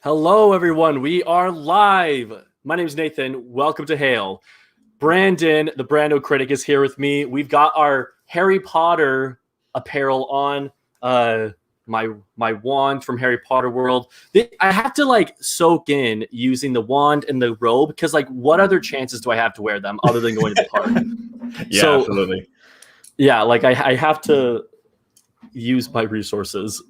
Hello, everyone. We are live. My name is Nathan. Welcome to Hail. Brandon, the Brando critic, is here with me. We've got our Harry Potter apparel on. My wand from Harry Potter World. I have to soak in using the wand and the robe because what other chances do I have to wear them other than going to the park? Yeah, absolutely. Yeah, I have to use my resources.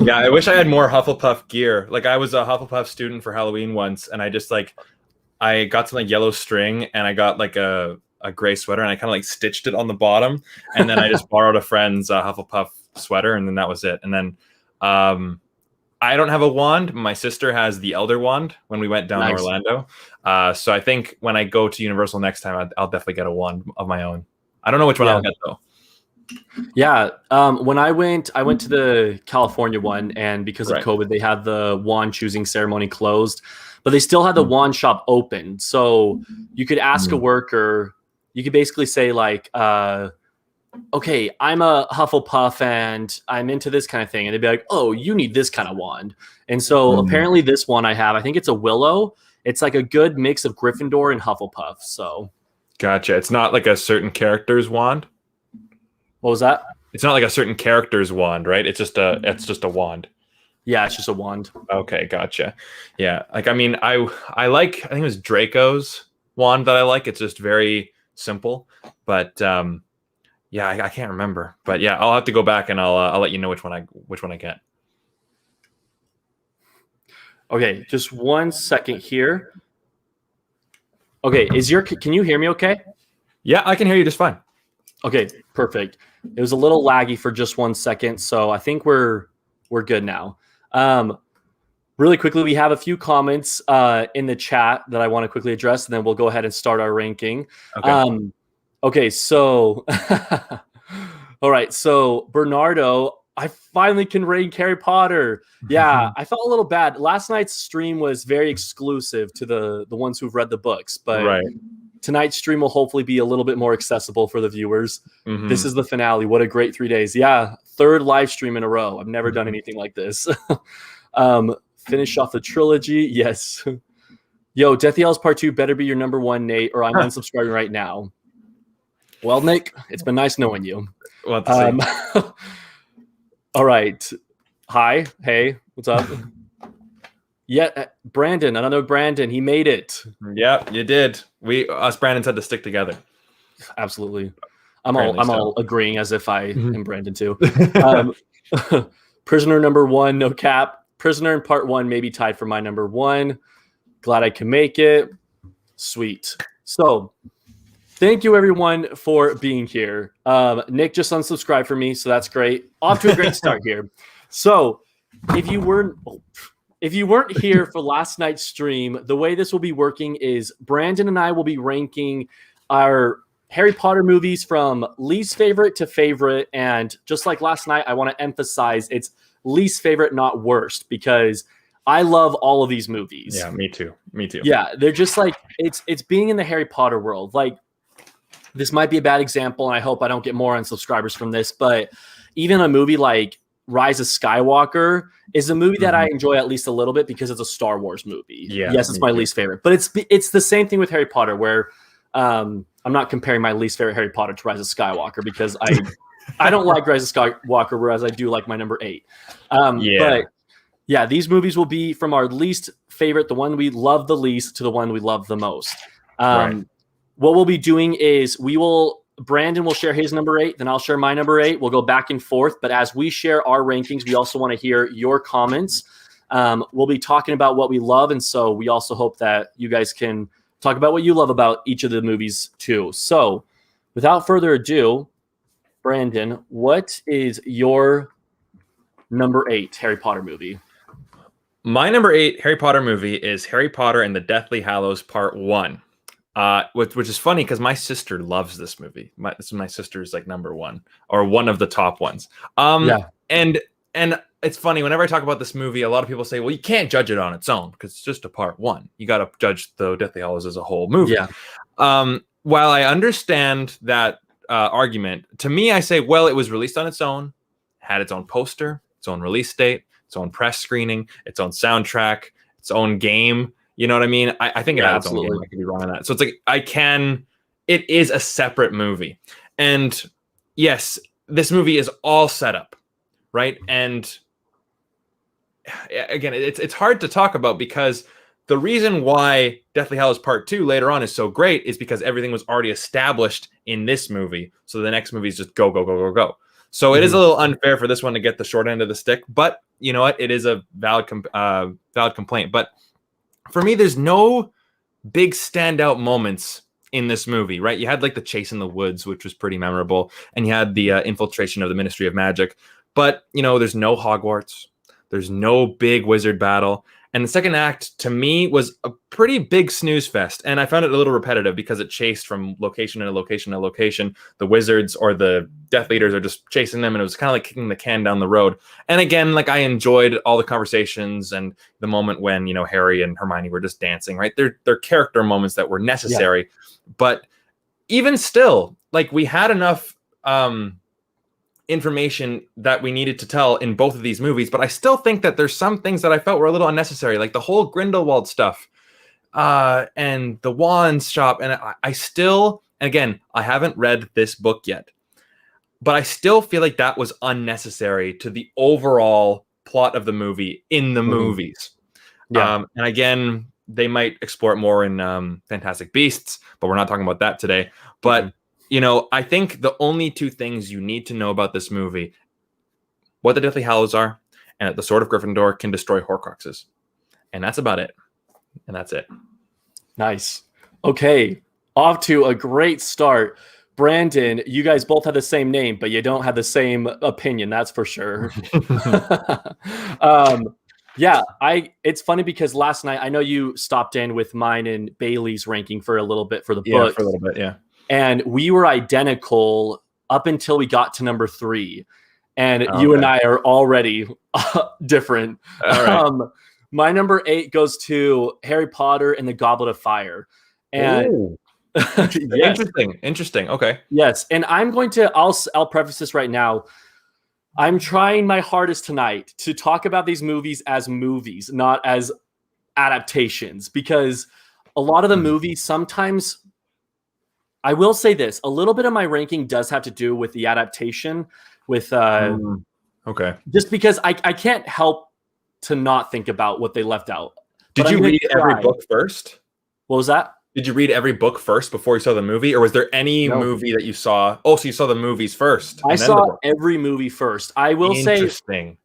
Yeah, I wish I had more Hufflepuff gear. I was a Hufflepuff student for Halloween once, and I got some yellow string, and I got a gray sweater, and I kind of stitched it on the bottom, and then I just borrowed a friend's Hufflepuff sweater, and then that was it. And then I don't have a wand. My sister has the Elder Wand when we went down to Orlando. So I think when I go to Universal next time, I'll definitely get a wand of my own. I don't know which one I'll get though. Yeah. When I went to the California one, and because of COVID, they had the wand choosing ceremony closed, but they still had the wand shop open. So you could ask a worker, you could basically say okay, I'm a Hufflepuff and I'm into this kind of thing. And they'd be like, oh, you need this kind of wand. And so apparently this one I have, I think it's a Willow. It's a good mix of Gryffindor and Hufflepuff. So. Gotcha. It's not a certain character's wand. What was that? It's not a certain character's wand, right? It's just a wand. Yeah, it's just a wand. Okay, gotcha. Yeah, I think it was Draco's wand that I like. It's just very simple, but yeah, I can't remember. But yeah, I'll have to go back and I'll let you know which one I get. Okay, just 1 second here. Okay, can you hear me okay? Yeah, I can hear you just fine. Okay, perfect. It was a little laggy for just 1 second, so I think we're good now. Really quickly, we have a few comments in the chat that I want to quickly address, and then we'll go ahead and start our ranking. Okay, so all right, so Bernardo, I finally can rank Harry Potter. Yeah, I felt a little bad. Last night's stream was very exclusive to the ones who've read the books, but tonight's stream will hopefully be a little bit more accessible for the viewers. This is the finale. What a great 3 days. Yeah, third live stream in a row. I've never done anything like this. Finish off the trilogy. Yes. Yo, Deathly Hallows Part 2 better be your number one, Nate, or I'm unsubscribing right now. Well, Nick, it's been nice knowing you. Well, all right. Hi. Hey, what's up? Yeah, Brandon. I don't know Brandon. He made it. Yeah, you did. Us Brandons had to stick together. Absolutely. I'm all agreeing as if I am Brandon too. Prisoner number one, no cap. Prisoner in part one, maybe tied for my number one. Glad I can make it. Sweet. So thank you everyone for being here. Nick just unsubscribed for me, so that's great. Off to a great start here. So if you weren't here for last night's stream, the way this will be working is Brandon and I will be ranking our Harry Potter movies from least favorite to favorite. And just like last night, I want to emphasize it's least favorite, not worst, because I love all of these movies. Yeah, me too. Yeah, they're just it's being in the Harry Potter world. This might be a bad example, and I hope I don't get more unsubscribers from this, but even a movie like Rise of Skywalker is a movie that I enjoy at least a little bit because it's a Star Wars movie. Yeah, yes, it's my least favorite, but it's the same thing with Harry Potter, where I'm not comparing my least favorite Harry Potter to Rise of Skywalker because I don't like Rise of Skywalker, whereas I do like my number 8. But yeah, these movies will be from our least favorite, the one we love the least, to the one we love the most. What we'll be doing is Brandon will share his number 8, then I'll share my number 8. We'll go back and forth. But as we share our rankings, we also want to hear your comments. We'll be talking about what we love. And so we also hope that you guys can talk about what you love about each of the movies too. So without further ado, Brandon, what is your number 8 Harry Potter movie? My number 8 Harry Potter movie is Harry Potter and the Deathly Hallows Part 1. Which is funny because my sister loves this movie. This is my sister's number 1 or one of the top ones. And it's funny whenever I talk about this movie, a lot of people say, "Well, you can't judge it on its own because it's just a part 1. You got to judge the Deathly Hallows as a whole movie." Yeah. While I understand that argument, to me, I say, well, it was released on its own, had its own poster, its own release date. its own press screening, its own soundtrack, its own game. You know what I mean? I think it had its own game. I could be wrong on that. So it's like it is a separate movie. And yes, this movie is all set up, right? And again, it's hard to talk about because the reason why Deathly Hallows Part 2 later on is so great is because everything was already established in this movie. So the next movie is just go, go, go, go, go. So it is a little unfair for this one to get the short end of the stick, but you know what? It is a valid complaint. But for me, there's no big standout moments in this movie, right? You had like the chase in the woods, which was pretty memorable, and you had the infiltration of the Ministry of Magic. But you know, there's no Hogwarts. There's no big wizard battle. And the second act, to me, was a pretty big snooze fest. And I found it a little repetitive because it chased from location to location to location. The wizards or the Death Leaders are just chasing them, and it was kind of like kicking the can down the road. And again, like I enjoyed all the conversations and the moment when, you know, Harry and Hermione were just dancing, right? They're character moments that were necessary. Yeah. But even still, like we had enough information that we needed to tell in both of these movies, but I still think that there's some things that I felt were a little unnecessary, like the whole Grindelwald stuff and the wands shop. And I still, and again, I haven't read this book yet, but I still feel like that was unnecessary to the overall plot of the movie in the movies. Yeah. And again, they might explore it more in Fantastic Beasts, but we're not talking about that today. But you know, I think the only two things you need to know about this movie, what the Deathly Hallows are, and that the Sword of Gryffindor can destroy Horcruxes. And that's about it. And that's it. Nice. Okay. Off to a great start. Brandon, you guys both have the same name, but you don't have the same opinion. That's for sure. Yeah, it's funny because last night, I know you stopped in with mine and Bailey's ranking for a little bit for the book. Yeah, for a little bit, yeah. And we were identical up until we got to number 3. And you and I are already different. All right. My number 8 goes to Harry Potter and the Goblet of Fire. And yes. Interesting. Okay. Yes. And I'll preface this right now. I'm trying my hardest tonight to talk about these movies as movies, not as adaptations, because a lot of the movies sometimes, I will say this, a little bit of my ranking does have to do with the adaptation with okay. Just because I can't help to not think about what they left out. Did you read every book first? What was that? Did you read every book first before you saw the movie, or was there any movie that you saw? Oh, so you saw the movies first. I saw every movie first. I will say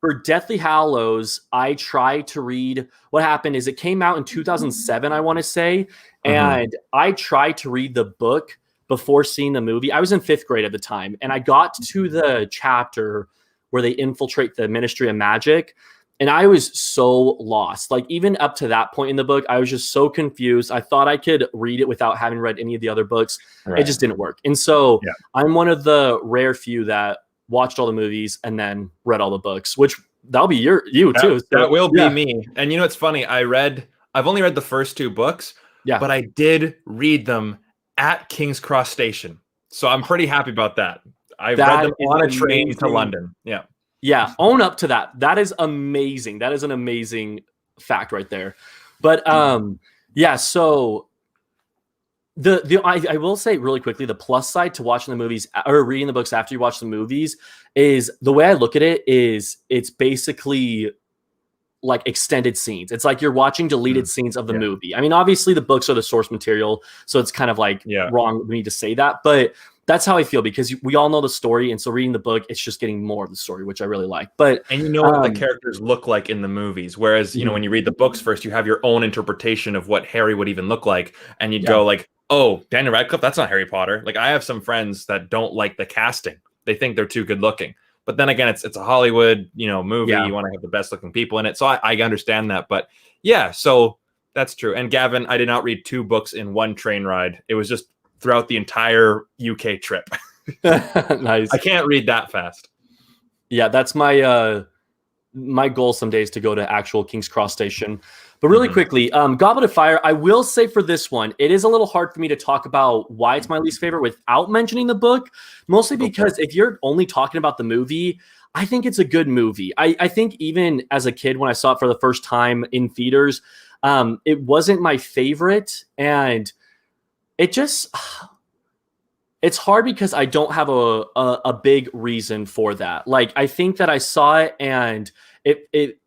for Deathly Hallows, I tried to read. What happened is it came out in 2007, I want to say, and I tried to read the book before seeing the movie. I was in 5th grade at the time, and I got to the chapter where they infiltrate the Ministry of Magic, and I was so lost. Like, even up to that point in the book, I was just so confused. I thought I could read it without having read any of the other books. Right. It just didn't work. And so I'm one of the rare few that watched all the movies and then read all the books, which that'll be you too. So, that will be me. And you know, it's funny. I've only read the first 2 books, but I did read them at King's Cross Station. So I'm pretty happy about that. I read them on a train to London. Yeah. Yeah, own up to that. That is amazing. That is an amazing fact right there. But yeah, so I will say really quickly, the plus side to watching the movies or reading the books after you watch the movies is the way I look at it is it's basically like extended scenes. It's like you're watching deleted scenes of the movie. I mean, obviously the books are the source material, so it's kind of like wrong of me to say that, but that's how I feel because we all know the story, and so reading the book, it's just getting more of the story, which I really like. But and you know what the characters look like in the movies, whereas you know when you read the books first, you have your own interpretation of what Harry would even look like, and you'd go like, "Oh, Daniel Radcliffe, that's not Harry Potter." Like I have some friends that don't like the casting; they think they're too good looking. But then again, it's a Hollywood movie. You want to have the best looking people in it, so I understand that. But yeah, so that's true. And Gavin, I did not read 2 books in one train ride. It was just throughout the entire UK trip. Nice. I can't read that fast. Yeah, that's my my goal some days to go to actual King's Cross Station. But really quickly, Goblet of Fire, I will say for this one, it is a little hard for me to talk about why it's my least favorite without mentioning the book, mostly because if you're only talking about the movie, I think it's a good movie. I think even as a kid, when I saw it for the first time in theaters, it wasn't my favorite. And it just, it's hard because I don't have a big reason for that. Like, I think that I saw it and it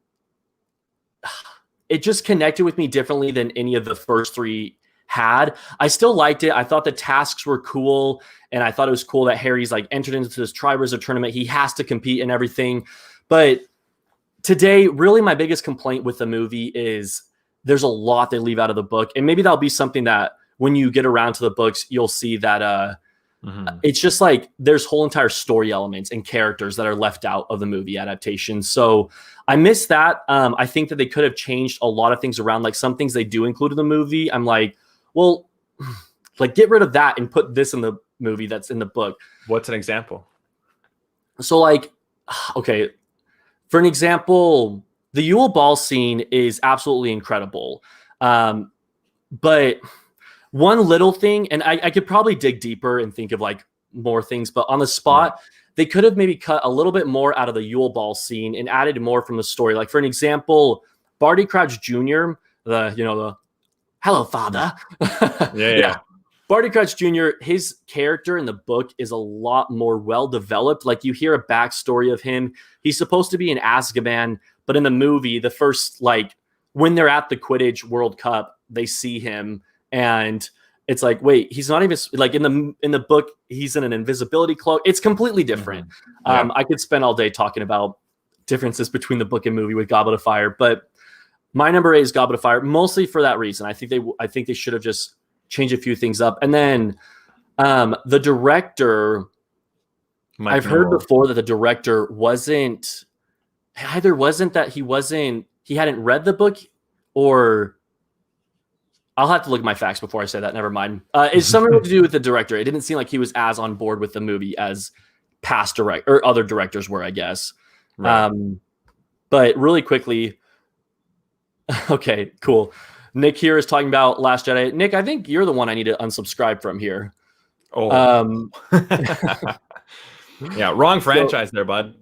it just connected with me differently than any of the first three had. I still liked it. I thought the tasks were cool, and I thought it was cool that Harry's like entered into this Triwizard tournament. He has to compete and everything. But today, really my biggest complaint with the movie is there's a lot they leave out of the book. And maybe that'll be something that when you get around to the books, you'll see that it's just like there's whole entire story elements and characters that are left out of the movie adaptation. So I miss that. I think that they could have changed a lot of things around. Like some things they do include in the movie, I'm like, well, like get rid of that and put this in the movie that's in the book. What's an example? So like, okay, for an example, the Yule Ball scene is absolutely incredible. But one little thing, and I could probably dig deeper and think of like more things, but on the spot, they could have maybe cut a little bit more out of the Yule Ball scene and added more from the story. Like for an example, Barty Crouch Jr., the hello, father. Yeah. Barty Crouch Jr., his character in the book is a lot more well-developed. Like you hear a backstory of him. He's supposed to be in Azkaban, but in the movie, the first, like when they're at the Quidditch World Cup, they see him and it's like, wait, he's not even like in the book, he's in an invisibility cloak. It's completely different. Yeah. I could spend all day talking about differences between the book and movie with Goblet of Fire, but my number 8 is Goblet of Fire, mostly for that reason. I think they should have just changed a few things up. And then the director, I've heard before that the director he hadn't read the book, or I'll have to look at my facts before I say that. Never mind. It's something to do with the director. It didn't seem like he was as on board with the movie as past or other directors were, I guess. Right. But really quickly, okay, cool. Nick here is talking about Last Jedi. Nick, I think you're the one I need to unsubscribe from here. Oh. Yeah, wrong franchise there, bud.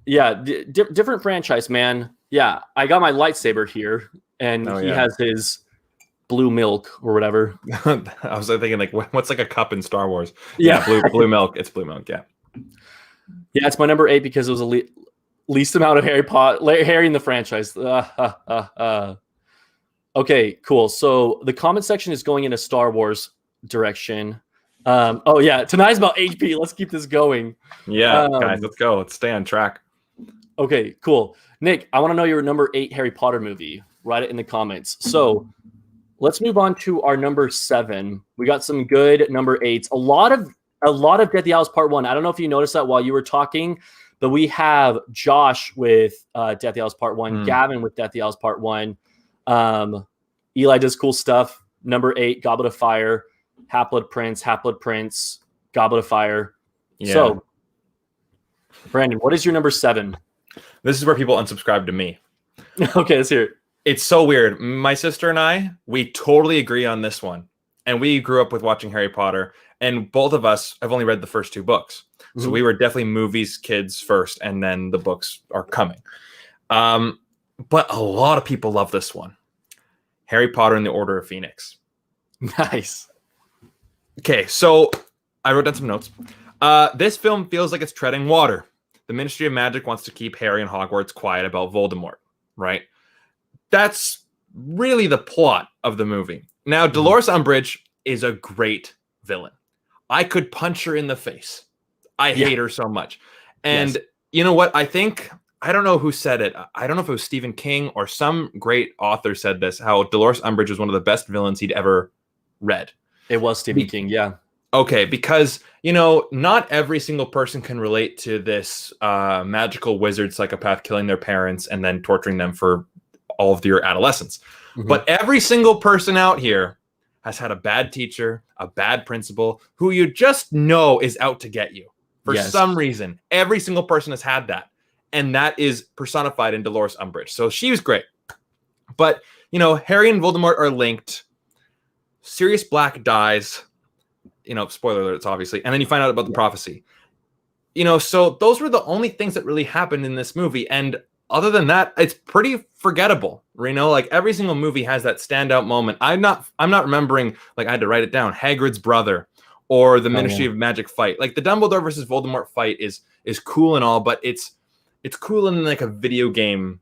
Yeah, different franchise, man. Yeah, I got my lightsaber here, and he has his blue milk or whatever. I was thinking, like, what's like a cup in Star Wars? Yeah, blue milk. It's blue milk, yeah. Yeah, it's my number 8 because it was the least amount of Harry in the franchise. Okay, cool. So the comment section is going in a Star Wars direction. Oh yeah, tonight's about HP. Let's keep this going. Yeah, guys, let's go. Let's stay on track. Okay, cool. Nick, I want to know your number 8 Harry Potter movie. Write it in the comments. So let's move on to our number 7. We got some good number 8s. A lot of Deathly Hallows Part 1. I don't know if you noticed that while you were talking, but we have Josh with Deathly Hallows Part 1, Gavin with Deathly Hallows Part 1. Eli does cool stuff. Number 8, Goblet of Fire, Half-Blood Prince, Goblet of Fire. Yeah. So, Brandon, what is your number 7? This is where people unsubscribe to me. Okay, let's hear it. It's so weird. My sister and I, we totally agree on this one. And we grew up with watching Harry Potter. And both of us have only read the first 2 books. So we were definitely movies kids first, and then the books are coming. But a lot of people love this one. Harry Potter and the Order of Phoenix. Nice. Okay, so I wrote down some notes. This film feels like it's treading water. The Ministry of Magic wants to keep Harry and Hogwarts quiet about Voldemort, right? That's really the plot of the movie. Now, Dolores Umbridge is a great villain. I could punch her in the face. I hate her so much. And you know what? I don't know who said it. I don't know if it was Stephen King or some great author said this, how Dolores Umbridge was one of the best villains he'd ever read. It was Stephen King, yeah. Okay, because, not every single person can relate to this magical wizard psychopath killing their parents and then torturing them for all of your adolescence. But every single person out here has had a bad teacher, a bad principal, who you just know is out to get you for some reason. Every single person has had that. And that is personified in Dolores Umbridge. So she was great. But, Harry and Voldemort are linked. Sirius Black dies. Spoiler alerts, obviously. And then you find out about the prophecy. so those were the only things that really happened in this movie. And other than that, it's pretty forgettable. Like every single movie has that standout moment. I'm not remembering, like I had to write it down, Hagrid's brother or the Ministry of Magic fight. Like the Dumbledore versus Voldemort fight is cool and all, but it's cool in like a video game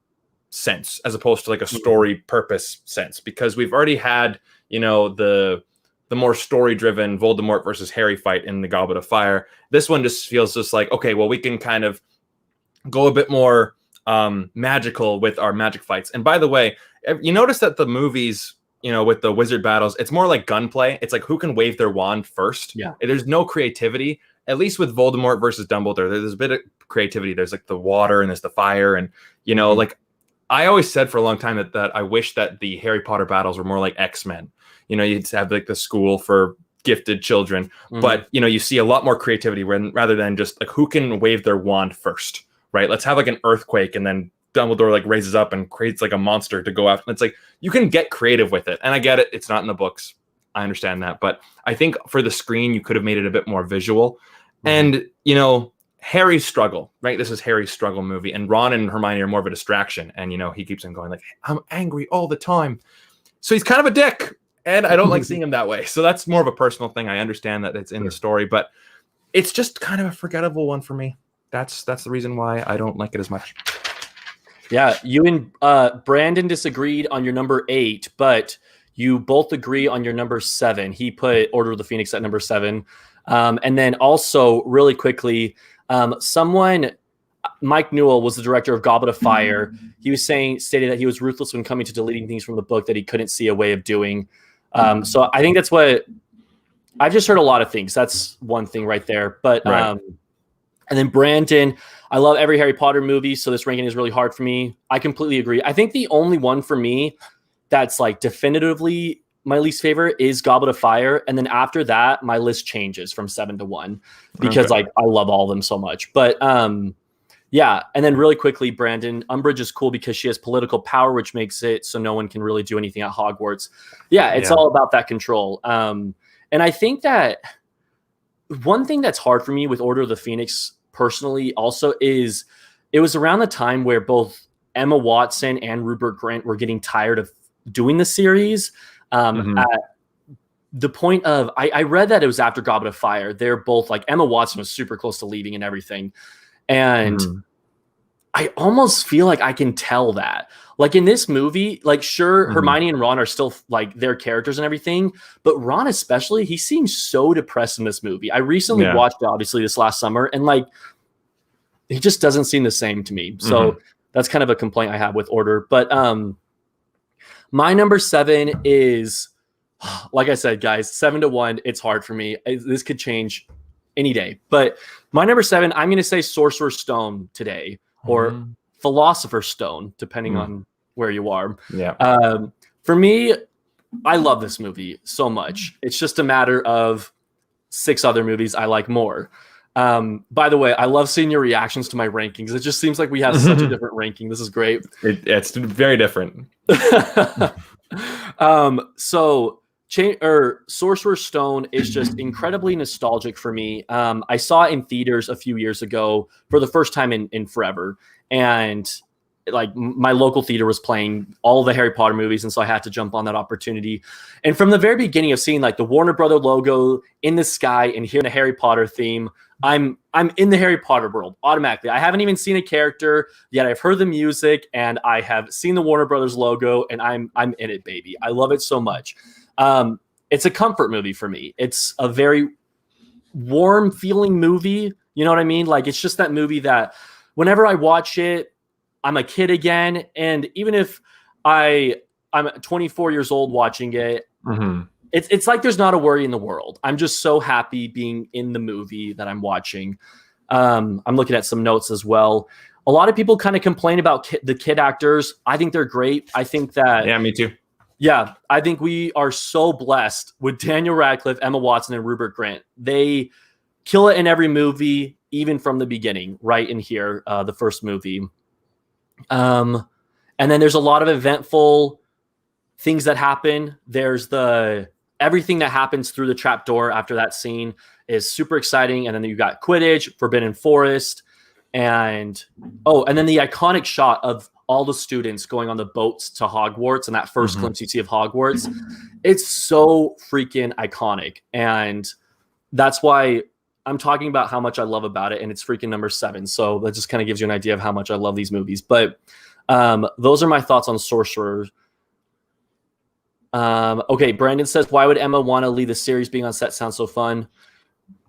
sense as opposed to like a story purpose sense, because we've already had, the more story-driven Voldemort versus Harry fight in the Goblet of Fire. This one just feels just like, okay, well, we can kind of go a bit more magical with our magic fights. And by the way, you notice that the movies, with the wizard battles, it's more like gunplay. It's like who can wave their wand first. Yeah. There's no creativity. At least with Voldemort versus Dumbledore, there's a bit of creativity. There's like the water and there's the fire. And, like I always said for a long time that I wish that the Harry Potter battles were more like X-Men. You'd have like the school for gifted children, but you see a lot more creativity rather than just like who can wave their wand first, right? Let's have like an earthquake and then Dumbledore like raises up and creates like a monster to go after. It's like you can get creative with it, and I get it. It's not in the books. I understand that, but I think for the screen you could have made it a bit more visual. And Harry's struggle, right? This is Harry's struggle movie, and Ron and Hermione are more of a distraction. And he keeps on going like, I'm angry all the time, so he's kind of a dick. And I don't like seeing him that way. So that's more of a personal thing. I understand that it's in the story, but it's just kind of a forgettable one for me. That's the reason why I don't like it as much. Yeah, you and Brandon disagreed on your number 8, but you both agree on your number 7. He put Order of the Phoenix at number 7. And then also, really quickly, Mike Newell was the director of Goblet of Fire. He was stated that he was ruthless when coming to deleting things from the book that he couldn't see a way of doing. So I think that's what I've just heard a lot of things. That's one thing right there. But right. And then Brandon, I love every Harry Potter movie, so this ranking is really hard for me. I completely agree. I think the only one for me that's like definitively my least favorite is Goblet of Fire. And then after that, my list changes from 7 to 1 because like I love all of them so much. But yeah. And then really quickly, Brandon, Umbridge is cool because she has political power, which makes it so no one can really do anything at Hogwarts. Yeah, it's all about that control. And I think that one thing that's hard for me with Order of the Phoenix personally also is it was around the time where both Emma Watson and Rupert Grint were getting tired of doing the series. At the point of, I read that it was after Goblet of Fire. They're both like, Emma Watson was super close to leaving and everything. And I almost feel like I can tell that. Like in this movie, like sure, Hermione and Ron are still like their characters and everything, but Ron especially, he seems so depressed in this movie. I recently watched it, obviously, this last summer, and like he just doesn't seem the same to me. So that's kind of a complaint I have with Order. But my number 7 is, like I said, guys, 7 to 1. It's hard for me. This could change any day. But my number 7, I'm going to say Sorcerer's Stone today, or Philosopher's Stone, depending on where you are. Yeah. For me, I love this movie so much. It's just a matter of 6 other movies I like more. By the way, I love seeing your reactions to my rankings. It just seems like we have such a different ranking. This is great. It's very different. Sorcerer's Stone is just incredibly nostalgic for me. I saw it in theaters a few years ago for the first time in forever. And like my local theater was playing all the Harry Potter movies. And so I had to jump on that opportunity. And from the very beginning of seeing like the Warner Brother logo in the sky and hearing the Harry Potter theme, I'm in the Harry Potter world automatically. I haven't even seen a character yet. I've heard the music and I have seen the Warner Brothers logo, and I'm in it, baby. I love it so much. It's a comfort movie for me. It's a very warm feeling movie. You know what I mean? Like it's just that movie that whenever I watch it, I'm a kid again. And even if I'm 24 years old watching it, it's like there's not a worry in the world. I'm just so happy being in the movie that I'm watching. I'm looking at some notes as well. A lot of people kind of complain about the kid actors. I think they're great. I think that... Yeah, me too. Yeah, I think we are so blessed with Daniel Radcliffe, Emma Watson, and Rupert Grint. They kill it in every movie, even from the beginning, right in here, the first movie. And then there's a lot of eventful things that happen. There's everything that happens through the trapdoor after that scene. is super exciting. And then you got Quidditch, Forbidden Forest, and then the iconic shot of all the students going on the boats to Hogwarts and that first glimpse you see of Hogwarts. It's so freaking iconic. And that's why I'm talking about how much I love about it. And it's freaking number 7. So that just kind of gives you an idea of how much I love these movies. But those are my thoughts on Sorcerer. Okay, Brandon says, why would Emma want to leave the series? Being on set sounds so fun.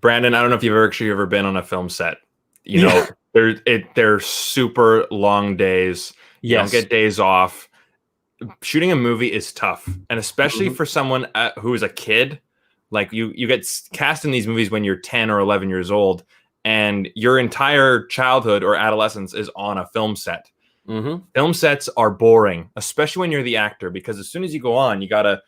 Brandon, I don't know if you've ever been on a film set. You know, they're super long days. You don't get days off. Shooting a movie is tough, and especially for someone who is a kid. Like you get cast in these movies when you're 10 or 11 years old, and your entire childhood or adolescence is on a film set. Film sets are boring, especially when you're the actor, because as soon as you go on, you gotta,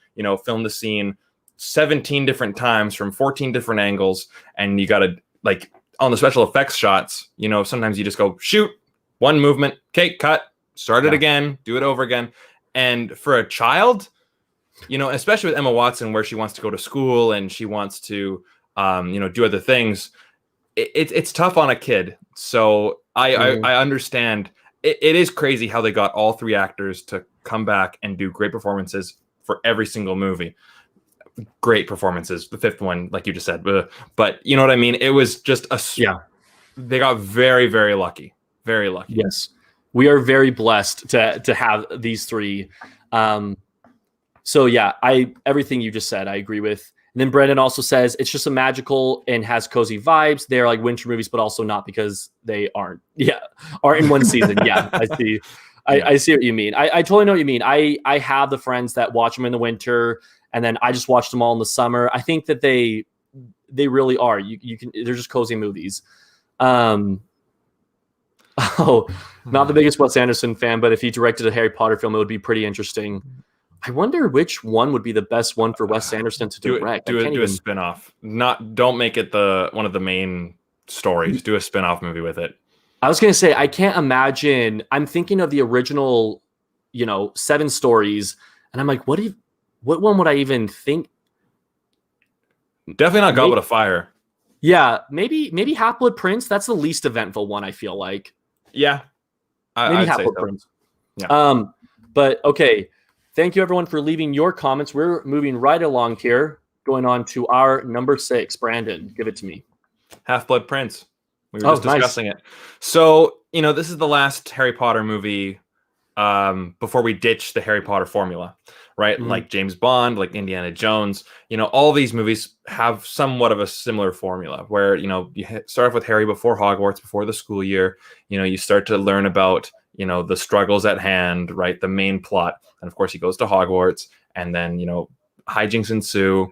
film the scene 17 different times from 14 different angles, and you gotta, like, on the special effects shots, sometimes you just go shoot one movement, okay, cut, start it again, do it over again. And for a child, especially with Emma Watson, where she wants to go to school and she wants to, do other things, it's tough on a kid. So I understand. It is crazy how they got all 3 actors to come back and do great performances for every single movie. Great performances. The 5th one, like you just said, but you know what I mean? It was just they got very, very lucky. Very lucky. Yes. We are very blessed to have these 3. So yeah, everything you just said, I agree with. And then Brendan also says it's just a magical and has cozy vibes. They're like winter movies, but also not, because they aren't. Yeah, aren't in one season. Yeah, I see. I see what you mean. I totally know what you mean. I have the friends that watch them in the winter, and then I just watch them all in the summer. I think that they really are. They're just cozy movies. Not the biggest Wes Anderson fan, but if he directed a Harry Potter film, it would be pretty interesting. I wonder which one would be the best one for Wes Anderson to direct. Do a spin-off. Don't make it one of the main stories. Do a spin-off movie with it. I was going to say, I can't imagine. I'm thinking of the original, 7 stories, and I'm like, what one would I even think? Definitely not Goblet of Fire. Yeah, maybe Half-Blood Prince. That's the least eventful one, I feel like. Yeah. Maybe Half-Blood Prince. Yeah. But okay. Thank you, everyone, for leaving your comments. We're moving right along here, going on to our number 6. Brandon, give it to me. Half-Blood Prince. We were just discussing it. So, this is the last Harry Potter movie before we ditch the Harry Potter formula, right? Like James Bond, like Indiana Jones. All these movies have somewhat of a similar formula where, you start off with Harry before Hogwarts, before the school year. You start to learn about the struggles at hand, right? The main plot. And of course, he goes to Hogwarts, and then, hijinks ensue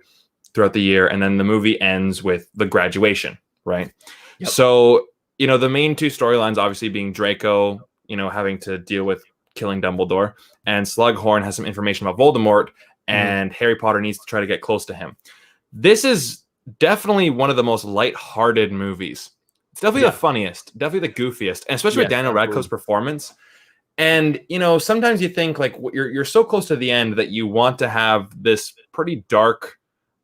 throughout the year. And then the movie ends with the graduation, right? Yep. So, the main 2 storylines obviously being Draco, having to deal with killing Dumbledore, and Slughorn has some information about Voldemort, and Harry Potter needs to try to get close to him. This is definitely one of the most lighthearted movies. It's definitely the funniest, definitely the goofiest, and especially with Daniel Radcliffe's performance. And, sometimes you think like you're so close to the end that you want to have this pretty dark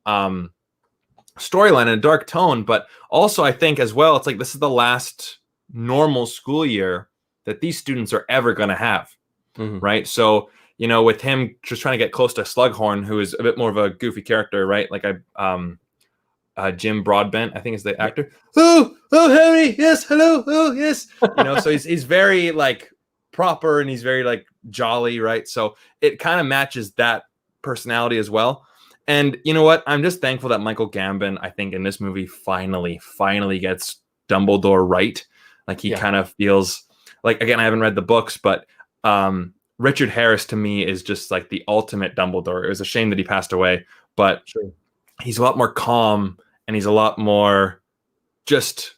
storyline and a dark tone. But also I think as well, it's like this is the last normal school year that these students are ever going to have. Right. So, with him just trying to get close to Slughorn, who is a bit more of a goofy character, right? Like Jim Broadbent, I think is the actor. Oh, Harry, yes, hello, oh, yes. So he's very like proper, and he's very like jolly, right? So it kind of matches that personality as well. And you know what? I'm just thankful that Michael Gambon, I think, in this movie finally gets Dumbledore right. Like he kind of feels like, again, I haven't read the books, but Richard Harris to me is just like the ultimate Dumbledore. It was a shame that he passed away, but he's a lot more calm, and he's a lot more just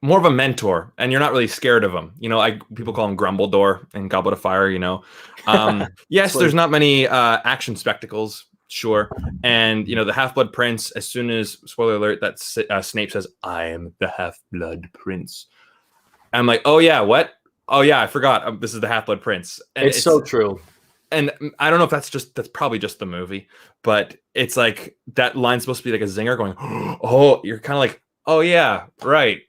more of a mentor, and you're not really scared of him. People call him Grumbledore in Goblet of Fire, Yes, there's not many action spectacles, sure. And, the Half-Blood Prince, as soon as, spoiler alert, that Snape says, I am the Half-Blood Prince. I'm like, oh yeah, what? Oh yeah, I forgot. This is the Half-Blood Prince. And it's so true. and I don't know if that's probably just the movie, but it's like that line's supposed to be like a zinger going, oh, you're kind of like, oh yeah, right.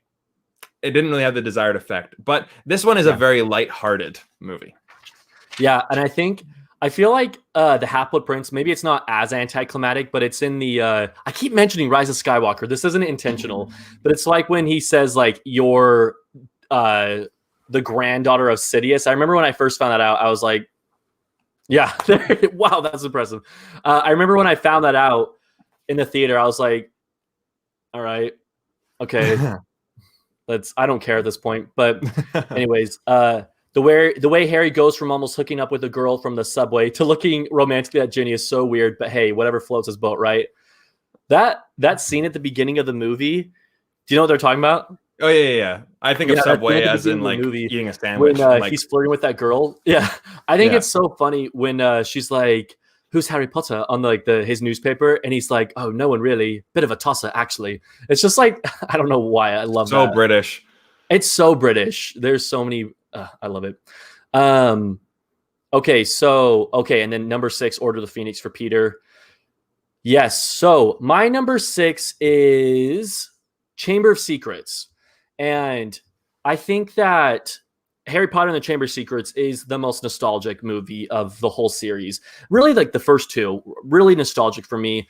It didn't really have the desired effect, but this one is a very lighthearted movie. Yeah, and I feel like the Half-Blood Prince, maybe it's not as anticlimactic, but it's in the I keep mentioning Rise of Skywalker. This isn't intentional, but it's like when he says like you're the granddaughter of Sidious. I remember when I first found that out, I was like, yeah, wow, that's impressive. I remember when I found that out in the theater, I was like, all right, okay, I don't care at this point. But anyways, the way Harry goes from almost hooking up with a girl from the subway to looking romantically at Ginny is so weird, but hey, whatever floats his boat, right? That scene at the beginning of the movie, do you know what they're talking about? Oh yeah. I think of Subway as in like eating a sandwich. When like, he's flirting with that girl. Yeah. I think it's so funny when she's like, who's Harry Potter on like his newspaper, and he's like, oh, no one really, bit of a tosser actually. It's just like, I don't know why I love that. So British. It's so British. There's so many I love it. Okay, and then number 6, Order of the Phoenix for Peter. Yes. So my number 6 is Chamber of Secrets. And I think that Harry Potter and the Chamber of Secrets is the most nostalgic movie of the whole series. Really, like the first two, really nostalgic for me.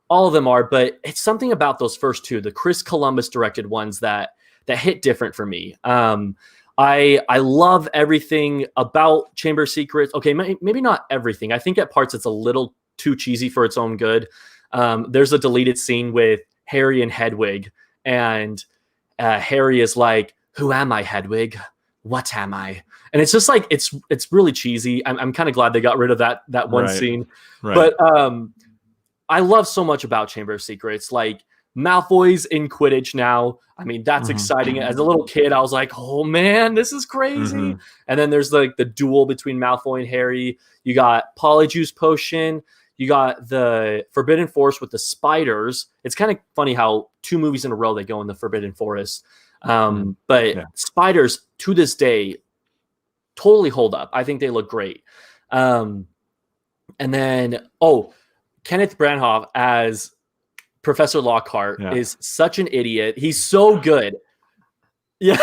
All of them are, but it's something about those first two, the Chris Columbus directed ones that hit different for me. I love everything about Chamber of Secrets. Okay, maybe not everything. I think at parts it's a little too cheesy for its own good. There's a deleted scene with Harry and Hedwig, and Harry is like, "Who am I, Hedwig? What am I?" And it's just like it's really cheesy. I'm kind of glad they got rid of that one scene. Right. But I love so much about Chamber of Secrets. Like Malfoy's in Quidditch now. I mean, that's exciting. As a little kid, I was like, "Oh man, this is crazy!" And then there's like the duel between Malfoy and Harry. You got Polyjuice Potion. You got the Forbidden Forest with the spiders. It's kind of funny how 2 movies in a row they go in the Forbidden Forest. But spiders to this day totally hold up. I think they look great. And then Kenneth Branagh as Professor Lockhart is such an idiot. He's so good. Yeah,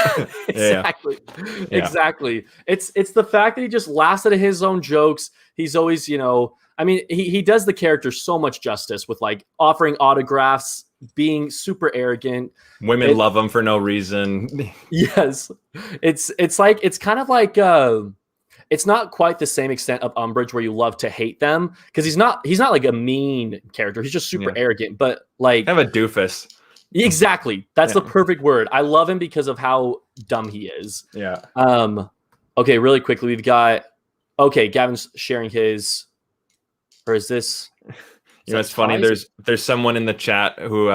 exactly. Yeah. Exactly. It's the fact that he just laughs at his own jokes. He's always, I mean, he does the character so much justice with like offering autographs, being super arrogant. Women love him for no reason. Yes. It's like, it's kind of like, it's not quite the same extent of Umbridge where you love to hate them, because he's not like a mean character. He's just super arrogant, but like kind of a doofus. Exactly. That's the perfect word. I love him because of how dumb he is. Yeah. Okay, really quickly, we've got Gavin's sharing his, or is this? It's funny. There's someone in the chat who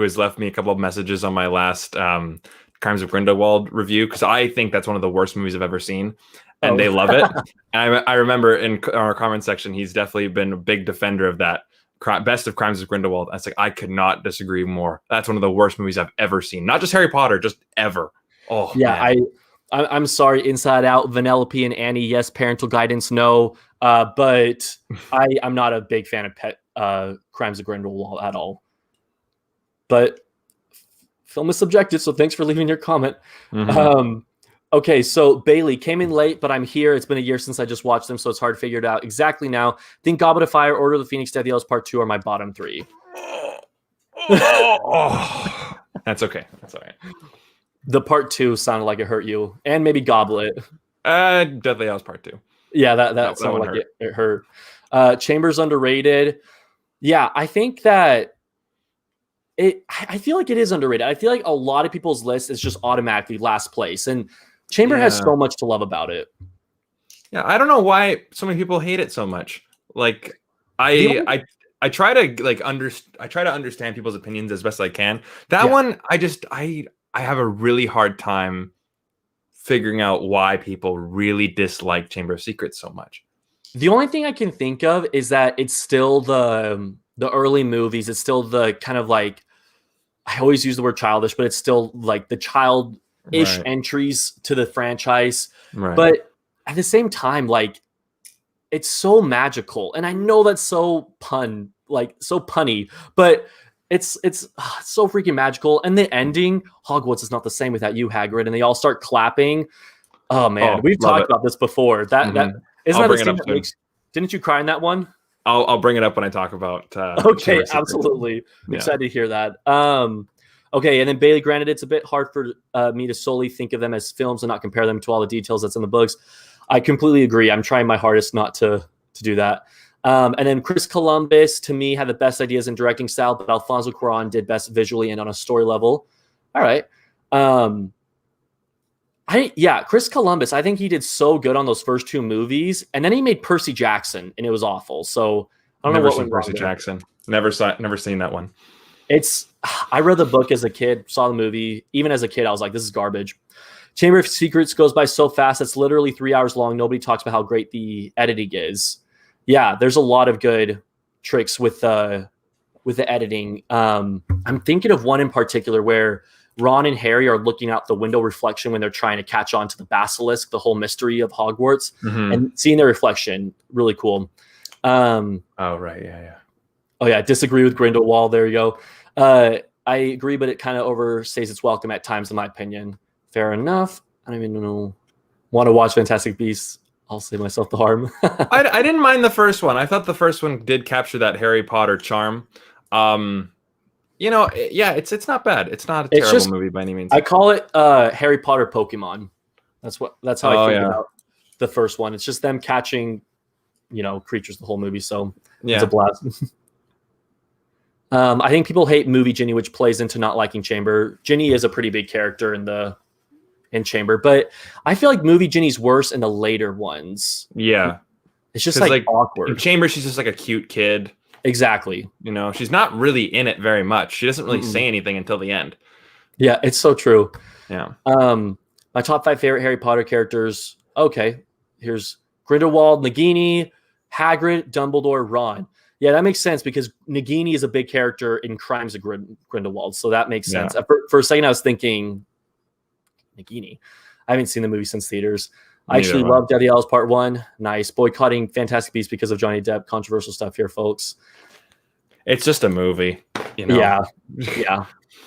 has left me a couple of messages on my last Crimes of Grindelwald review, because I think that's one of the worst movies I've ever seen, and they love it. And I remember in our comment section, he's definitely been a big defender of that. Best of Crimes of Grindelwald. It's like, I could not disagree more. That's one of the worst movies I've ever seen. Not just Harry Potter, just ever. Oh yeah, man. I'm sorry. Inside Out, Vanellope and Annie, yes. Parental Guidance, no. But I'm not a big fan of Crimes of Grindelwald at all. But film is subjective, so thanks for leaving your comment. Okay, so Bailey came in late, but I'm here. It's been a year since I just watched them, so it's hard to figure it out exactly now. I think Goblet of Fire, Order of the Phoenix, Deathly Hallows Part 2 are my bottom 3. That's okay. That's all right. The Part 2 sounded like it hurt you, and maybe Goblet. Deathly Hallows Part 2. Yeah, that sounded like it hurt. Chamber's underrated. Yeah, I think that I feel like it is underrated. I feel like a lot of people's list is just automatically last place, and Chamber has so much to love about it. Yeah, I don't know why so many people hate it so much. Like I try to understand people's opinions as best I can. That one, I have a really hard time figuring out why people really dislike Chamber of Secrets so much. The only thing I can think of is that it's still the early movies. It's still the kind of like, I always use the word childish, but it's still like the childish entries to the franchise. Right. But at the same time, like it's so magical, and I know that's so so punny, but it's so freaking magical. And the ending, Hogwarts is not the same without you, Hagrid, and they all start clapping. Oh man, Oh, we've love talked it. about this before. That isn't I'll that the bring it scene up that soon. makes? Didn't you cry in that one? I'll bring it up when I talk about Okay, Chamber of Secrets. absolutely. Yeah. Excited to hear that. Okay, and then Bailey, granted, it's a bit hard for me to solely think of them as films and not compare them to all the details that's in the books. I completely agree. I'm trying my hardest not to do that. And then Chris Columbus, to me, had the best ideas in directing style, but Alfonso Cuarón did best visually and on a story level. All right. Chris Columbus, I think he did so good on those first two movies, and then he made Percy Jackson, and it was awful. So I don't know Never what seen went wrong Percy there. Jackson. Never seen that one. I read the book as a kid, saw the movie. Even as a kid, I was like, this is garbage. Chamber of Secrets goes by so fast. It's literally 3 hours long. Nobody talks about how great the editing is. Yeah, there's a lot of good tricks with the editing. I'm thinking of one in particular where Ron and Harry are looking out the window reflection when they're trying to catch on to the basilisk, the whole mystery of Hogwarts, and seeing their reflection. Really cool. Oh, right. Yeah. Oh, yeah. Disagree with Grindelwald. There you go. I agree, but it kind of overstays its welcome at times, in my opinion. Fair enough. I don't even want to watch Fantastic Beasts. I'll save myself the harm. I didn't mind the first one. I thought the first one did capture that Harry Potter charm. It's not bad. It's not a terrible movie by any means. I call it Harry Potter Pokemon. That's how I think about the first one. It's just them catching, creatures the whole movie. So it's a blast. I think people hate movie Ginny, which plays into not liking Chamber. Ginny is a pretty big character in Chamber, but I feel like movie Ginny's worse in the later ones. Yeah. It's just like awkward. In Chamber, she's just like a cute kid. Exactly. She's not really in it very much. She doesn't really say anything until the end. Yeah, it's so true. Yeah. My top 5 favorite Harry Potter characters. Okay, here's Grindelwald, Nagini, Hagrid, Dumbledore, Ron. Yeah, that makes sense because Nagini is a big character in Crimes of Grindelwald, so that makes sense. For a second, I was thinking Nagini. I haven't seen the movie since theaters. I actually love Deadly Hallows Part 1. Nice. Boycotting Fantastic Beasts because of Johnny Depp. Controversial stuff here, folks. It's just a movie, Yeah.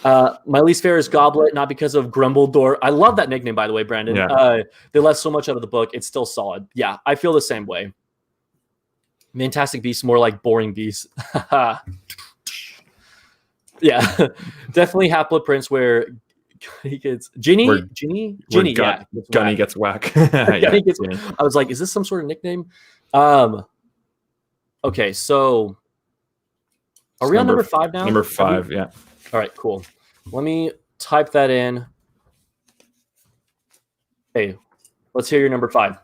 My least favorite is Goblet, not because of Grumbledore. I love that nickname, by the way, Brandon. Yeah. They left so much out of the book. It's still solid. Yeah, I feel the same way. Fantastic Beasts, more like boring beasts. Yeah, definitly Half-Blood Prince, where he gets Ginny. Gunny gets whack. I was like, is this some sort of nickname? Okay, so are we on number 5 now? Number 5, yeah. All right, cool. Let me type that in. Hey, let's hear your number 5.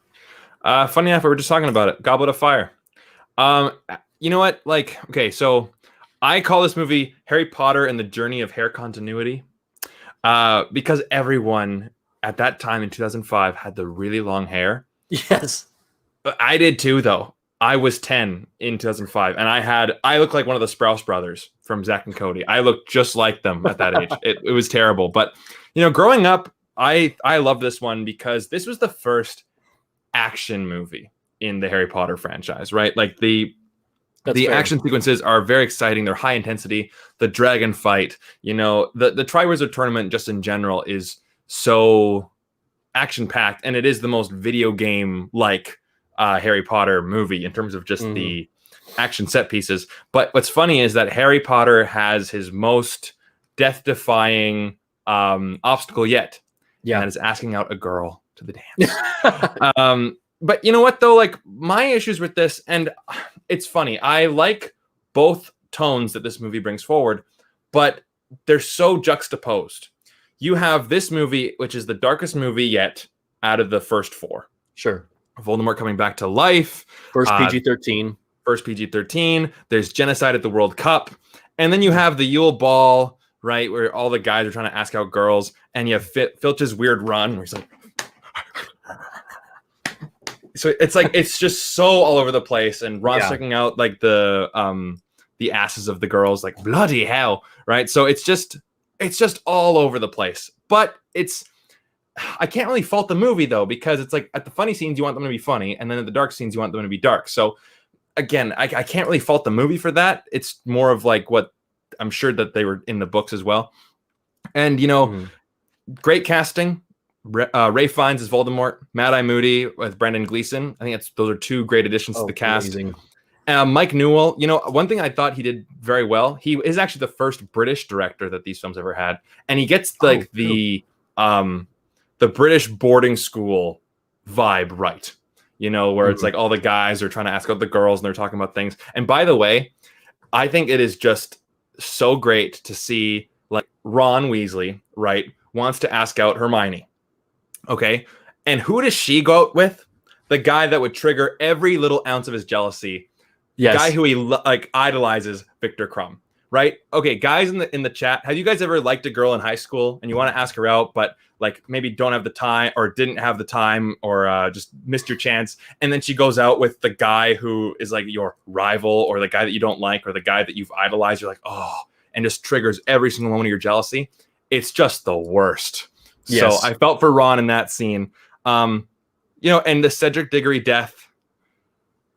Funny enough, we were just talking about it. Goblet of Fire. You know what? So I call this movie Harry Potter and the Journey of Hair Continuity. Because everyone at that time in 2005 had the really long hair. Yes. I did too, though. I was 10 in 2005, and I looked like one of the Sprouse brothers from Zack and Cody. I looked just like them at that age. It was terrible. But, growing up, I loved this one because this was the first action movie in the Harry Potter franchise, right? Like the action sequences are very exciting. They're high intensity. The dragon fight, the Triwizard Tournament just in general is so action packed, and it is the most video game like Harry Potter movie in terms of just the action set pieces. But what's funny is that Harry Potter has his most death defying obstacle yet. Yeah, and that is asking out a girl to the dance. But you know what, though? Like, my issues with this, and it's funny, I like both tones that this movie brings forward, but they're so juxtaposed. You have this movie, which is the darkest movie yet out of the first 4. Sure. Voldemort coming back to life. First PG-13. First PG-13. There's genocide at the World Cup. And then you have the Yule Ball, right, where all the guys are trying to ask out girls, and you have Filch's weird run, where he's like... So it's just so all over the place, and Ron's checking out like the asses of the girls, like bloody hell, right? So it's just all over the place. But it's I can't really fault the movie though, because it's like at the funny scenes you want them to be funny, and then at the dark scenes you want them to be dark. So again, I can't really fault the movie for that. It's more of like what I'm sure that they were in the books as well. And great casting. Ray Fiennes as Voldemort, Mad Eye Moody with Brendan Gleeson. I think those are two great additions to the cast. Amazing. Mike Newell, one thing I thought he did very well. He is actually the first British director that these films ever had, and he gets the British boarding school vibe right. Where it's like all the guys are trying to ask out the girls and they're talking about things. And by the way, I think it is just so great to see like Ron Weasley, right, wants to ask out Hermione. Okay. And who does she go out with? The guy that would trigger every little ounce of his jealousy. Yes. Guy who he idolizes, Victor Crumb. Right? Okay, guys in the chat, have you guys ever liked a girl in high school and you want to ask her out, but like maybe don't have the time or didn't have the time or just missed your chance, and then she goes out with the guy who is like your rival or the guy that you don't like or the guy that you've idolized? You're like, oh, and just triggers every single moment of your jealousy. It's just the worst. Yes. So I felt for Ron in that scene. And the Cedric Diggory death.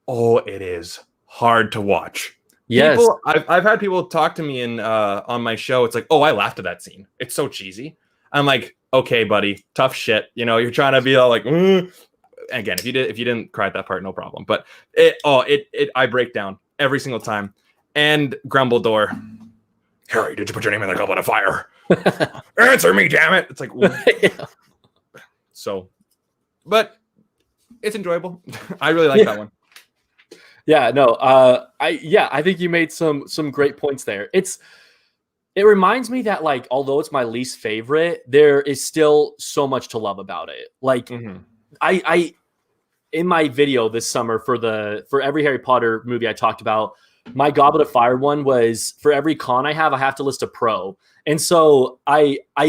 Oh, it is hard to watch. Yes, I've had people talk to me on my show. It's like, oh, I laughed at that scene. It's so cheesy. I'm like, okay, buddy, tough shit. You're trying to be all like, again, if you didn't cry at that part, no problem. But I break down every single time. And Grumbledore, Harry, did you put your name in the goblet of fire? Answer me, damn it! It's like, yeah. So, but it's enjoyable. I really like that one. Yeah, no, I think you made some great points there. It reminds me that like, although it's my least favorite, there is still so much to love about it. Like I in my video this summer for every Harry Potter movie I talked about, my Goblet of Fire one was for every con I have to list a pro. And so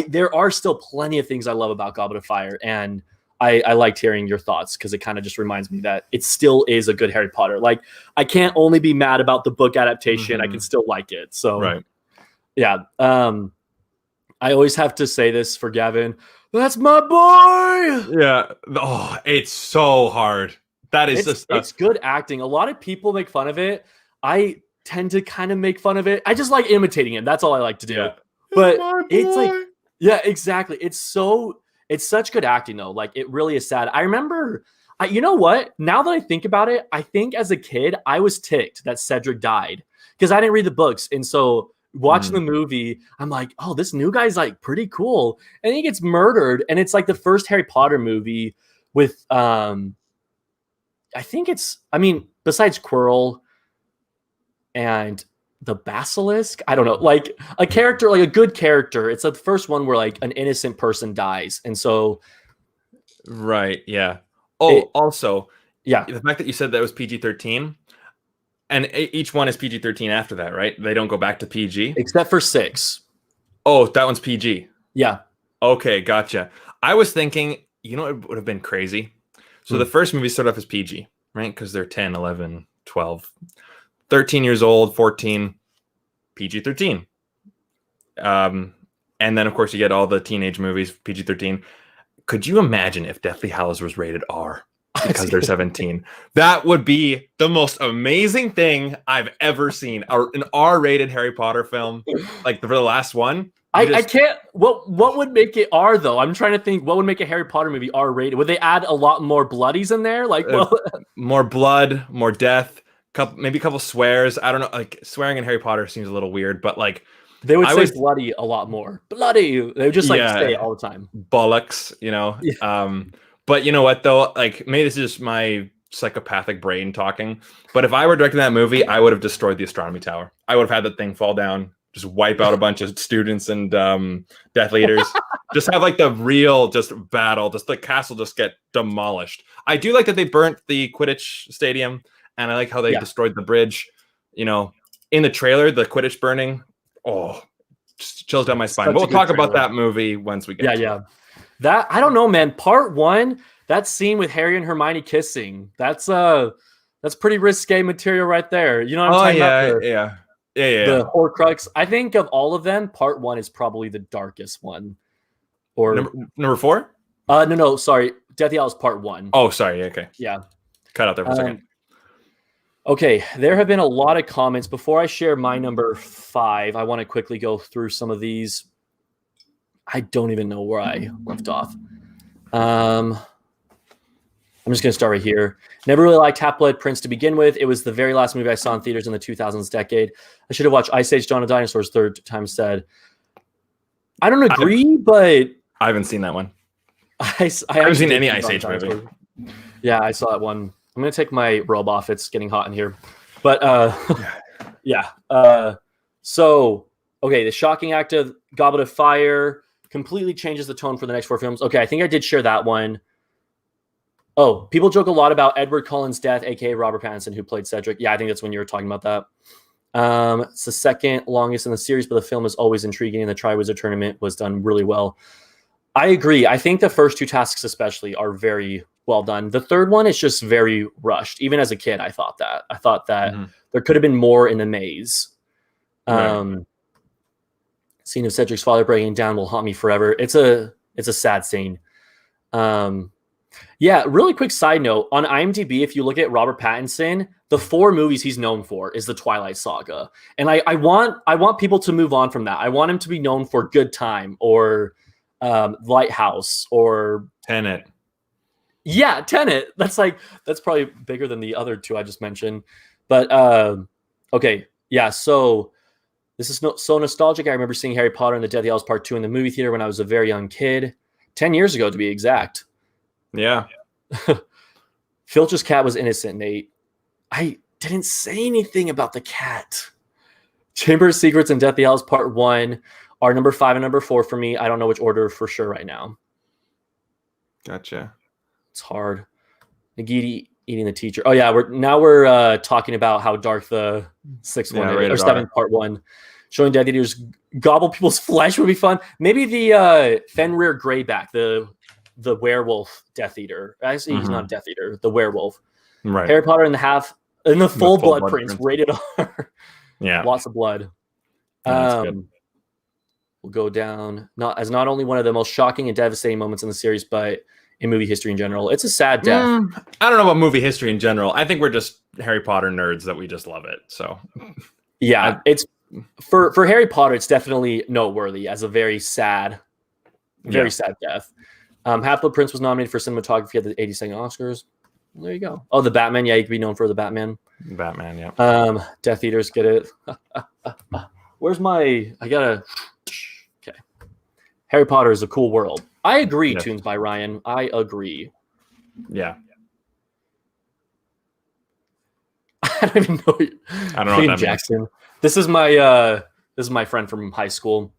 there are still plenty of things I love about Goblet of Fire, and I liked hearing your thoughts because it kind of just reminds me that it still is a good Harry Potter. Like, I can't only be mad about the book adaptation. I can still like it. So, right. Yeah. I always have to say this for Gavin. That's my boy. Yeah. Oh, it's so hard. That is it's good acting. A lot of people make fun of it. I tend to kind of make fun of it. I just like imitating him. That's all I like to do. Yeah. But it's like, yeah, exactly. It's such good acting though. Like, it really is sad. I remember, you know what? Now that I think about it, I think as a kid, I was ticked that Cedric died because I didn't read the books. And so watching the movie, I'm like, oh, this new guy's like pretty cool. And he gets murdered. And it's like the first Harry Potter movie with, I think besides Quirrell and the Basilisk, I don't know, like a character, like a good character. It's the first one where like an innocent person dies. And so. Right. Yeah. Oh, also, yeah, the fact that you said that was PG-13 and each one is PG-13 after that, right? They don't go back to PG except for 6. Oh, that one's PG. Yeah. Okay. Gotcha. I was thinking, it would have been crazy. So the first movie started off as PG, right? Because they're 10, 11, 12, 13 years old, 14, PG-13. And then, of course, you get all the teenage movies, PG-13. Could you imagine if Deathly Hallows was rated R because they're 17? That would be the most amazing thing I've ever seen. An R-rated Harry Potter film, like for the last one. I can't. What would make it R though? I'm trying to think. What would make a Harry Potter movie R-rated? Would they add a lot more bloodies in there? Like, more blood, more death, maybe a couple swears. I don't know. Like, swearing in Harry Potter seems a little weird, but like they would say bloody a lot more. Bloody. They would just say it all the time. Bollocks. Yeah. But you know what though? Like, maybe this is just my psychopathic brain talking. But if I were directing that movie, I would have destroyed the astronomy tower. I would have had that thing fall down. Just wipe out a bunch of students and Death Leaders. Just have like the real battle. Just the castle just get demolished. I do like that they burnt the Quidditch stadium, and I like how they destroyed the bridge. In the trailer, the Quidditch burning. Oh, just chills down my spine. We'll talk about that movie once we get to it. That, I don't know, man. Part 1, that scene with Harry and Hermione kissing. That's pretty risque material right there. You know what I'm talking about? Yeah. The Horcrux. I think of all of them, part 1 is probably the darkest one. Or number 4? No, sorry. Deathly Hallows Part 1. Oh, sorry. Okay. Yeah. Cut out there for a second. Okay, there have been a lot of comments. Before I share my number 5, I want to quickly go through some of these. I don't even know where I left off. I'm just going to start right here. Never really liked Half-Blood Prince to begin with. It was the very last movie I saw in theaters in the 2000s decade. I should have watched Ice Age: Dawn of Dinosaurs third time instead. I don't agree, but I haven't seen that one. I haven't seen any Ice Age movie. Yeah, I saw that one. I'm going to take my robe off. It's getting hot in here. But yeah. So, okay, the shocking act of Goblet of Fire completely changes the tone for the next 4 films. Okay, I think I did share that one. Oh, people joke a lot about Edward Cullen's death, aka Robert Pattinson, who played Cedric. Yeah, I think that's when you were talking about that. It's the second longest in the series, but the film is always intriguing, and the Triwizard Tournament was done really well. I agree. I think the first 2 tasks especially are very well done. The third one is just very rushed. Even as a kid, I thought that. There could have been more in the maze. Right. Scene of Cedric's father breaking down will haunt me forever. It's a sad scene. Yeah, really quick side note. On IMDb, if you look at Robert Pattinson, the 4 movies he's known for is the Twilight Saga. And I want people to move on from that. I want him to be known for Good Time or Lighthouse or Tenet. Yeah, Tenet. That's probably bigger than the other 2 I just mentioned. But okay, yeah. So this is so nostalgic. I remember seeing Harry Potter and the Deathly Hallows Part 2 in the movie theater when I was a very young kid, 10 years ago to be exact. Yeah. Filch's cat was innocent, Nate. I didn't say anything about the cat. Chamber of Secrets and Deathly Hallows Part 1 are number 5 and number 4 for me. I don't know which order for sure right now. Gotcha. It's hard. Nagini eating the teacher. Oh yeah, we're talking about how dark the 6th one is, or 7th Part 1. Showing Death Eaters gobble people's flesh would be fun. Maybe the Fenrir Greyback, the werewolf Death Eater. Actually, he's not a Death Eater. The werewolf. Right. Harry Potter and the Full Blood Prince, rated R. Yeah. Lots of blood. That's good. We'll go down not only one of the most shocking and devastating moments in the series, but in movie history in general. It's a sad death. I don't know about movie history in general. I think we're just Harry Potter nerds that we just love it. So yeah, it's for Harry Potter, it's definitely noteworthy as a very sad death. Half-Blood Prince was nominated for cinematography at the 82nd Oscars. Well, there you go. Oh, the Batman. Yeah, you could be known for the Batman. Batman, yeah. Death Eaters, get it. Where's my... Okay. Harry Potter is a cool world. I agree, yes. Tunes by Ryan. I agree. Yeah. I don't even know. I don't know what that Jackson. Means. This is my friend from high school.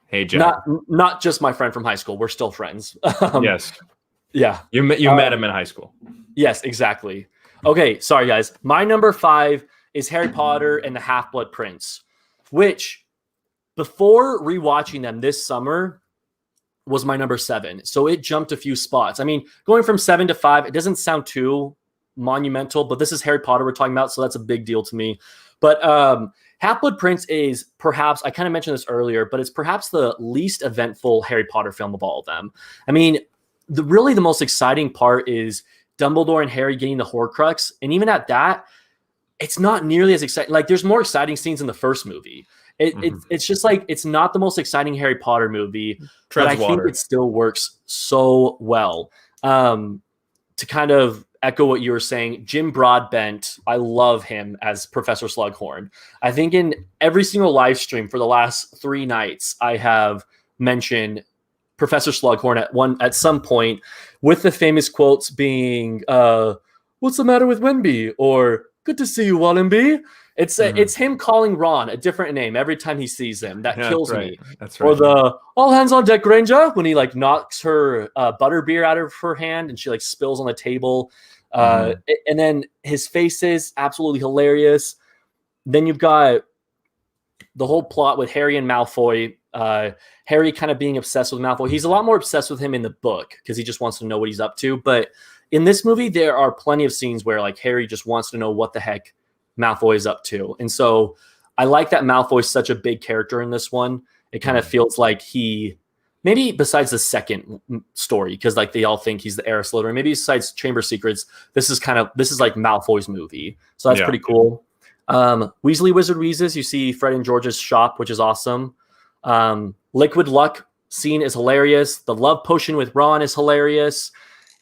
Hey, Jack. Not just my friend from high school. We're still friends. Yes. Yeah. You met him in high school. Yes, exactly. Okay, sorry guys. My number 5 is Harry Potter and the Half-Blood Prince, which before rewatching them this summer was my number 7. So it jumped a few spots. I mean, going from 7 to 5, it doesn't sound too monumental, but this is Harry Potter we're talking about, so that's a big deal to me. But Half-Blood Prince is perhaps, I kind of mentioned this earlier, but it's perhaps the least eventful Harry Potter film of all of them. I mean, the most exciting part is Dumbledore and Harry getting the Horcrux. And even at that, it's not nearly as exciting. Like, there's more exciting scenes in the first movie. It's just like, it's not the most exciting Harry Potter movie, but I think it still works so well. To kind of echo what you were saying, Jim Broadbent, I love him as Professor Slughorn. I think in every single live stream for the last 3 nights, I have mentioned Professor Slughorn at some point, with the famous quotes being, "What's the matter with Wenby?" or "Good to see you, Wallenby." It's him calling Ron a different name every time he sees him. That kills me. That's right. Or the "All hands on deck, Granger," when he like knocks her butterbeer out of her hand and she like spills on the table. And then his face is absolutely hilarious. Then you've got the whole plot with Harry and Malfoy. Harry kind of being obsessed with Malfoy. He's a lot more obsessed with him in the book because he just wants to know what he's up to. But in this movie, there are plenty of scenes where like Harry just wants to know what the heck Malfoy is up to. And so I like that Malfoy's such a big character in this one. It kind of feels like he maybe besides the second story, because like they all think he's the heir of Slytherin. Maybe besides Chamber of Secrets, this is like Malfoy's movie, so that's pretty cool. Weasley Wizard Wheezes, you see Fred and George's shop, which is awesome. Liquid Luck scene is hilarious. The love potion with Ron is hilarious,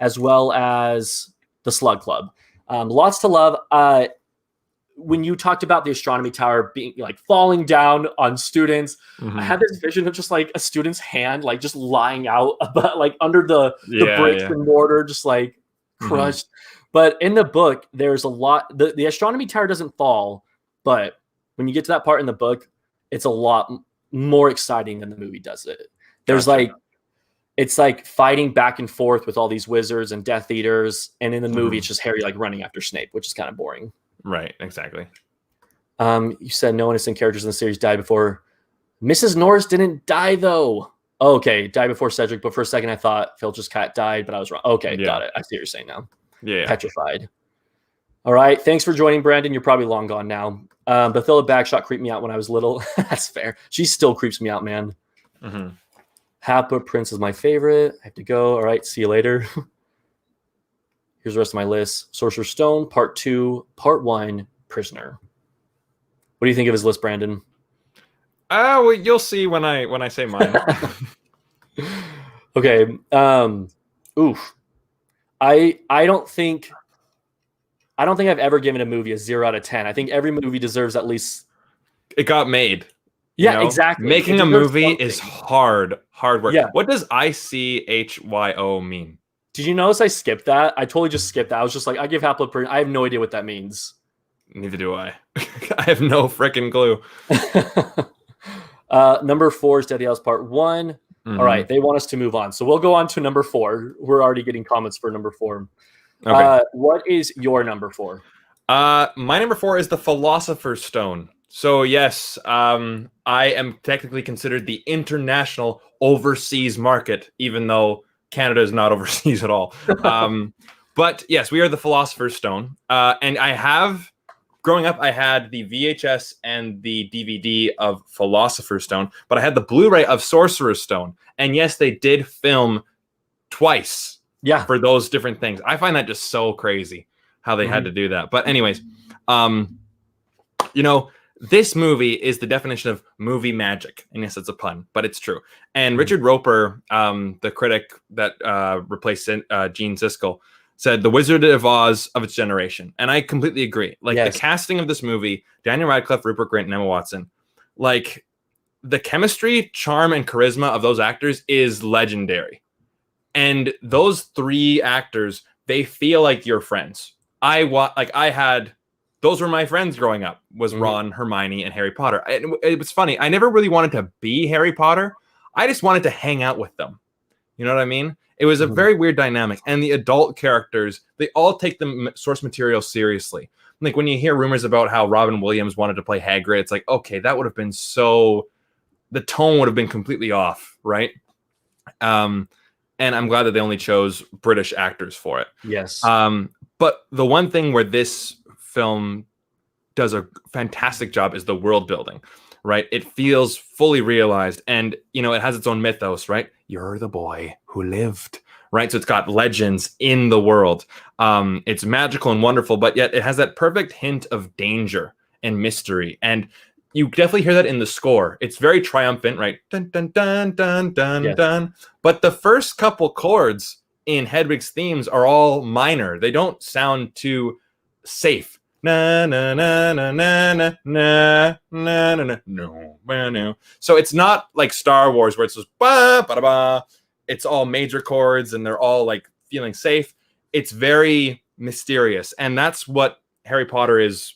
as well as the Slug Club. Lots to love. When you talked about the astronomy tower being like falling down on students, I had this vision of just like a student's hand, like just lying out about like under the bricks and mortar, just like crushed. But in the book, there's a lot. The astronomy tower doesn't fall, but when you get to that part in the book, it's a lot more exciting than the movie does it. There's it's like fighting back and forth with all these wizards and Death Eaters, and in the movie, it's just Harry like running after Snape, which is kind of boring. Right, exactly. You said no innocent characters in the series died before. Mrs. Norris didn't die, though. Oh, okay, died before Cedric, but for a second I thought Filch's cat died, but I was wrong. Okay, got it. I see what you're saying now. Yeah. Petrified. All right, thanks for joining, Brandon. You're probably long gone now. Bathilda Bagshot creeped me out when I was little. That's fair. She still creeps me out, man. Half-Blood Prince is my favorite. I have to go. All right, see you later. Here's the rest of my list. Sorcerer's Stone, Part 2, Part 1, Prisoner. What do you think of his list, Brandon? Well, you'll see when I say mine. Okay. Oof. I don't think I've ever given a movie a 0 out of 10. I think every movie deserves at least. It got made. Yeah, exactly. Making a movie is hard work. Yeah. What does ICHYO mean? Did you notice I skipped that? I totally just skipped that. I was just like, I give Half-Blood Prince. I have no idea what that means. Neither do I. I have no freaking clue. Number 4 is Deadly Hallows Part 1. All right, they want us to move on. So we'll go on to number 4. We're already getting comments for number 4. Okay. What is your number 4? My number 4 is the Philosopher's Stone. So yes, I am technically considered the international overseas market, even though Canada is not overseas at all. But yes, we are the Philosopher's Stone. And growing up, I had the VHS and the DVD of Philosopher's Stone, but I had the Blu-ray of Sorcerer's Stone. And yes, they did film twice for those different things. I find that just so crazy how they had to do that. But anyways, this movie is the definition of movie magic. And yes, it's a pun, but it's true. And Richard Roper, the critic that replaced Gene Siskel, said The Wizard of Oz of its generation. And I completely agree. Like the casting of this movie, Daniel Radcliffe, Rupert Grint, and Emma Watson, like the chemistry, charm, and charisma of those actors is legendary. And those 3 actors, they feel like your friends. Those were my friends growing up, was Ron, Hermione, and Harry Potter. It was funny. I never really wanted to be Harry Potter. I just wanted to hang out with them. You know what I mean? It was a very weird dynamic. And the adult characters, they all take the source material seriously. Like when you hear rumors about how Robin Williams wanted to play Hagrid, it's like, okay, that would have been the tone would have been completely off, right? And I'm glad that they only chose British actors for it. Yes. But the one thing where this film does a fantastic job is the world building, right? It feels fully realized, and it has its own mythos, right? You're the boy who lived, right? So it's got legends in the world. It's magical and wonderful, but yet it has that perfect hint of danger and mystery. And you definitely hear that in the score. It's very triumphant, right? Dun, dun, dun, dun, dun, dun. But the first couple chords in Hedwig's themes are all minor. They don't sound too safe. Na na na na na na na na na no no. So it's not like Star Wars where it's just ba ba ba. It's all major chords and they're all like feeling safe. It's very mysterious, and that's what Harry Potter is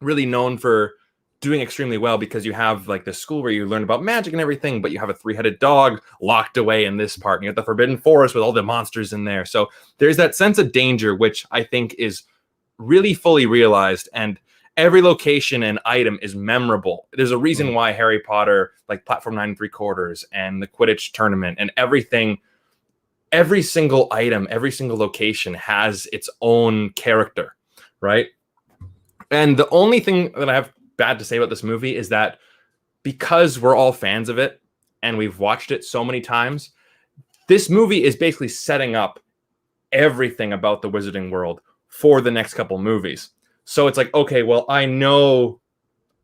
really known for doing extremely well, because you have like the school where you learn about magic and everything, but you have a 3-headed dog locked away in this part, and you have the Forbidden Forest with all the monsters in there. So there's that sense of danger, which I think is really fully realized, and every location and item is memorable. There's a reason why Harry Potter, like Platform 9 3/4 and the Quidditch tournament and everything, every single item, every single location has its own character, right? And the only thing that I have bad to say about this movie is that because we're all fans of it, and we've watched it so many times. This movie is basically setting up everything about the Wizarding World for the next couple movies. So it's like, okay, well, I know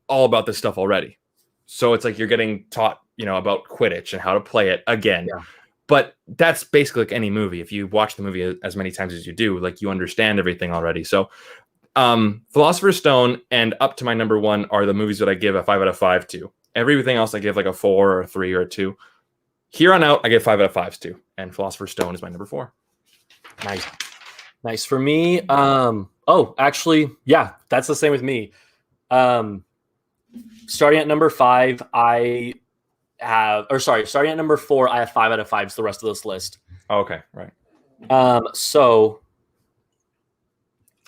all about this stuff already. So it's like you're getting taught, about Quidditch and how to play it again. Yeah. But that's basically like any movie. If you watch the movie as many times as you do, like you understand everything already. So Philosopher's Stone and up to my number 1 are the movies that I give a 5 out of 5 to. Everything else I give like a 4 or a 3 or a 2. Here on out, I give 5 out of 5s to. And Philosopher's Stone is my number 4. Nice. For me, actually, yeah, that's the same with me. Starting at number 5, starting at number 4, I have 5 out of 5s the rest of this list. Oh, okay, right. So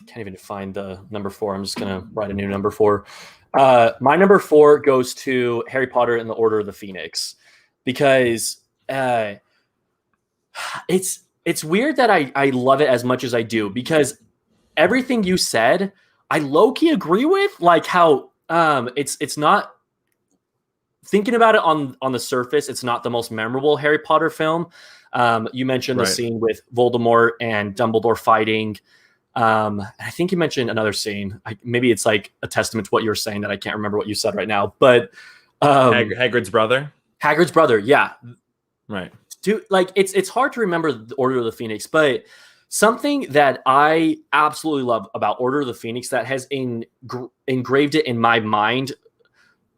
can't even find the number 4. I'm just gonna write a new number 4. My number 4 goes to Harry Potter and the Order of the Phoenix, because it's weird that I love it as much as I do, because everything you said, I low-key agree with, like how it's not, thinking about it on the surface, it's not the most memorable Harry Potter film. You mentioned the scene with Voldemort and Dumbledore fighting. I think you mentioned another scene. Maybe it's like a testament to what you were saying that I can't remember what you said right now. But Hagrid's brother. Hagrid's brother, yeah, right. Dude, like it's hard to remember the Order of the Phoenix, but something that I absolutely love about Order of the Phoenix that has engraved it in my mind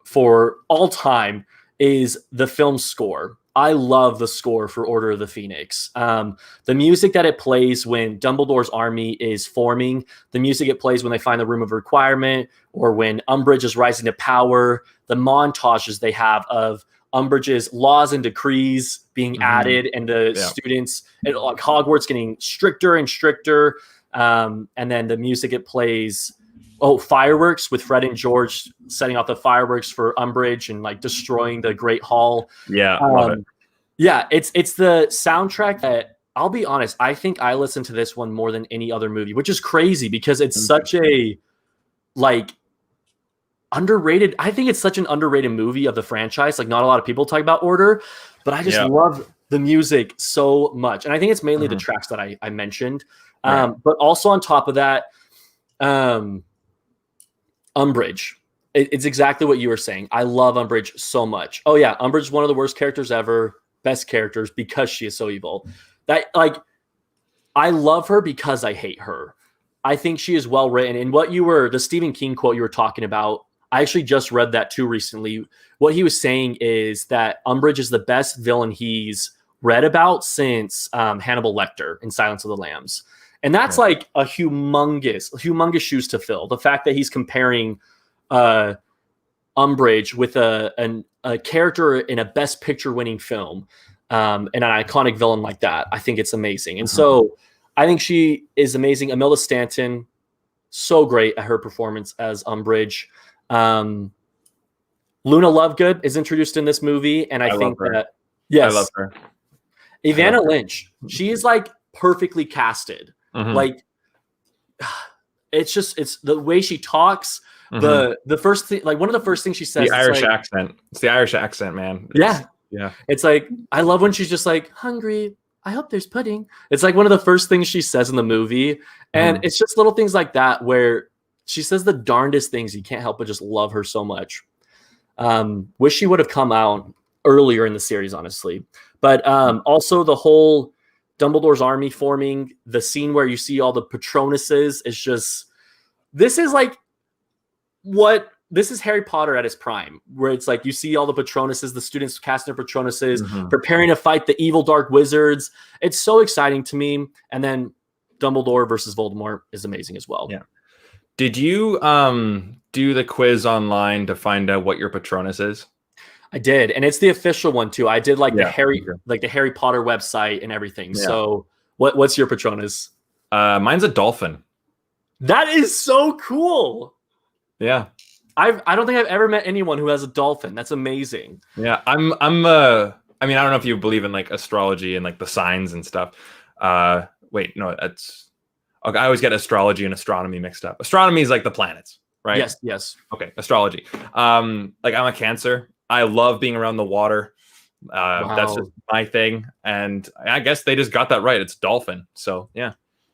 for all time is the film score. I love the score for Order of the Phoenix. The music that it plays when Dumbledore's army is forming, the music it plays when they find the Room of Requirement, or when Umbridge is rising to power, the montages they have of Umbridge's laws and decrees being added, and the students at like Hogwarts getting stricter and stricter. And then the music it plays, fireworks with Fred and George setting off the fireworks for Umbridge and like destroying the Great Hall. Yeah, love it. Yeah, it's the soundtrack that, I'll be honest, I think I listen to this one more than any other movie, which is crazy because it's such a underrated. I think it's such an underrated movie of the franchise. Like, not a lot of people talk about Order, but I just love the music so much. And I think it's mainly the tracks that I mentioned. But also on top of that, Umbridge. It's exactly what you were saying. I love Umbridge so much. Oh yeah, Umbridge is one of the worst characters ever, best characters because she is so evil. I love her because I hate her. I think she is well written. And the Stephen King quote you were talking about, I actually just read that too recently. What he was saying is that Umbridge is the best villain he's read about since Hannibal Lecter in Silence of the Lambs. And that's like a humongous shoes to fill. The fact that he's comparing Umbridge with a character in a Best Picture winning film and an iconic villain like that, I think it's amazing. And so I think she is amazing. Imelda Stanton, so great at her performance as Umbridge. Luna Lovegood is introduced in this movie, and I think that I love her. Evanna Lynch, she is like perfectly casted. Like, it's the way she talks. The first thing, like one of the first things she says, the Irish accent. It's the Irish accent, man. Yeah. It's like, I love when she's just like, hungry. I hope there's pudding. It's like one of the first things she says in the movie, and it's just little things like that where she says the darndest things. You can't help but just love her so much. Wish she would have come out earlier in the series, honestly. But also the whole Dumbledore's army forming, the scene where you see all the Patronuses is just, this is Harry Potter at his prime, where it's like you see all the Patronuses, the students casting their Patronuses, preparing to fight the evil dark wizards. It's so exciting to me. And then Dumbledore versus Voldemort is amazing as well. Yeah. Did you do the quiz online to find out what your Patronus is? I did, and it's the official one too. I did the Harry Potter website and everything. Yeah. So what's your Patronus? Mine's a dolphin. That is so cool. Yeah. I don't think I've ever met anyone who has a dolphin. That's amazing. Yeah, I mean, I don't know if you believe in like astrology and like the signs and stuff. Wait, no, that's okay. I always get astrology and astronomy mixed up. Astronomy is like the planets, right? Yes. Okay, astrology. Like I'm a Cancer. I love being around the water. That's just Wow. my thing, and I guess they just got that right. It's dolphin. So yeah.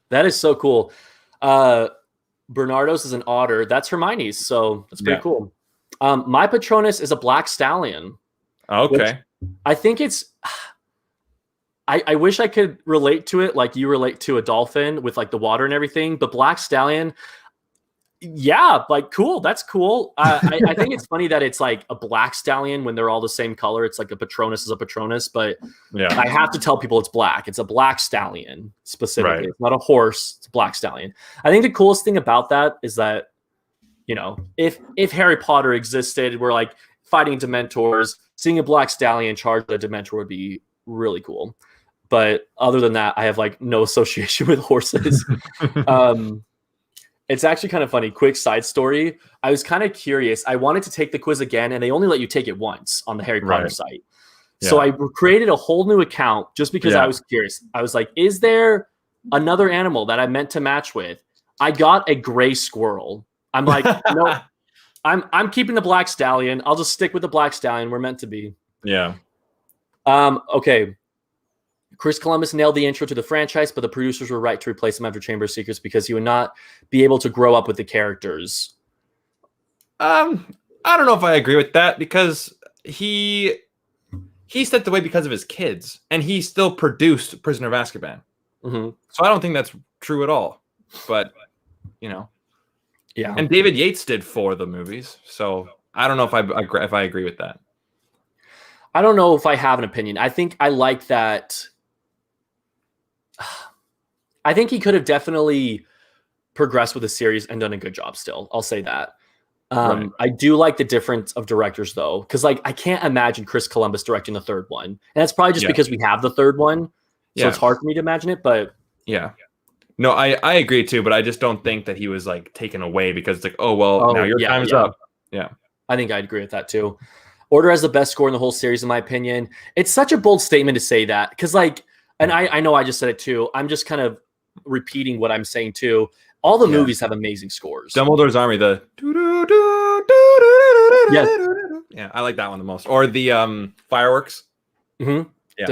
That is so cool. Bernardo's is an otter. That's Hermione's, so that's pretty Yeah. cool. My Patronus is a black stallion, which Okay. I think it's. I wish I could relate to it like you relate to a dolphin with like the water and everything, but black stallion, yeah, like cool. That's cool. I think it's funny that it's like a black stallion when they're all the same color. It's like a Patronus is a Patronus, but Yeah. I have to tell people it's black. It's a black stallion specifically. Right. It's not a horse. It's a black stallion. I think the coolest thing about that is that, you know, if Harry Potter existed, we're like fighting Dementors, seeing a black stallion charge a Dementor would be really cool. But other than that, I have like no association with horses. It's actually kind of funny. Quick side story. I was kind of curious. I wanted to take the quiz again, and they only let you take it once on the Harry Potter Right. site. So I created a whole new account just because I was curious. I was like, is there another animal that I meant to match with? I got a gray squirrel. I'm like, no, I'm keeping the black stallion. I'll just stick with the black stallion. We're meant to be. Yeah. Okay. Chris Columbus nailed the intro to the franchise, but the producers were right to replace him after Chamber of Secrets because he would not be able to grow up with the characters. I don't know if I agree with that because he stepped away because of his kids, and he still produced Prisoner of Azkaban. Mm-hmm. So I don't think that's true at all. But yeah. And David Yates did 4 of the movies, so I don't know if I agree with that. I don't know if I have an opinion. I think I like that. I think he could have definitely progressed with the series and done a good job still. I'll say that. Right. I do like the difference of directors though, because like I can't imagine Chris Columbus directing the third one. And that's probably just because we have the third one. So it's hard for me to imagine it, but yeah. No, I agree too, but I just don't think that he was like taken away because it's like, oh well, now your time's up. Yeah. I think I'd agree with that too. Order has the best score in the whole series, in my opinion. It's such a bold statement to say that because, like, and I know I just said it too. I'm just kind of repeating what I'm saying too. All the movies have amazing scores. Dumbledore's Army, the yeah, I like that one the most. Or the fireworks. Mm-hmm. Yeah,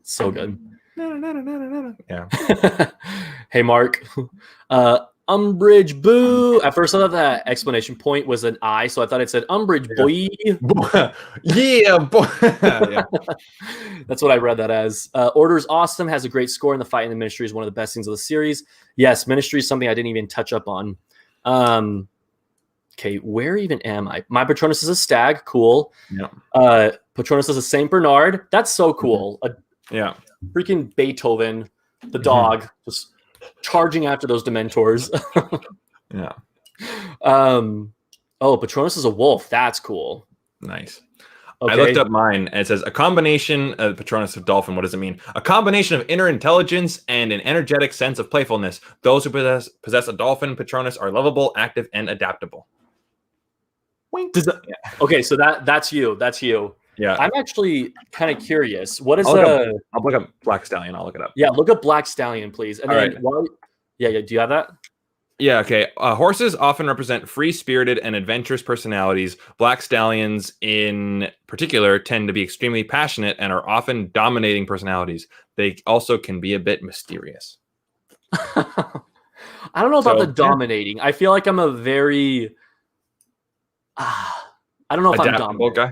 so good. Yeah. Hey, Mark. Umbridge, boo. At first, I thought that explanation point was an I, so I thought it said Umbridge, boy. Yeah, boy. Yeah. That's what I read that as. Order's awesome, has a great score, and the fight in the Ministry is one of the best things of the series. Yes, Ministry is something I didn't even touch up on. Okay, where even am I? My Patronus is a stag. Cool. Yeah. Patronus is a Saint Bernard. That's so cool. Yeah. Freaking Beethoven, the dog, just charging after those Dementors. Yeah. Oh, Patronus is a wolf. That's cool. Nice. Okay. I looked up mine, and it says a combination of Patronus of dolphin. What does it mean? A combination of inner intelligence and an energetic sense of playfulness. Those who possess a dolphin Patronus are lovable, active, and adaptable. Okay, so that's you. That's you. Yeah. I'm actually kind of curious. What is I'll look up Black Stallion. I'll look it up. Yeah, look up Black Stallion, please. And All then right. Yeah. Do you have that? Yeah, okay. Horses often represent free-spirited and adventurous personalities. Black stallions, in particular, tend to be extremely passionate and are often dominating personalities. They also can be a bit mysterious. I don't know about the dominating. I feel like I'm a very... I don't know if I'm dominant. Guy.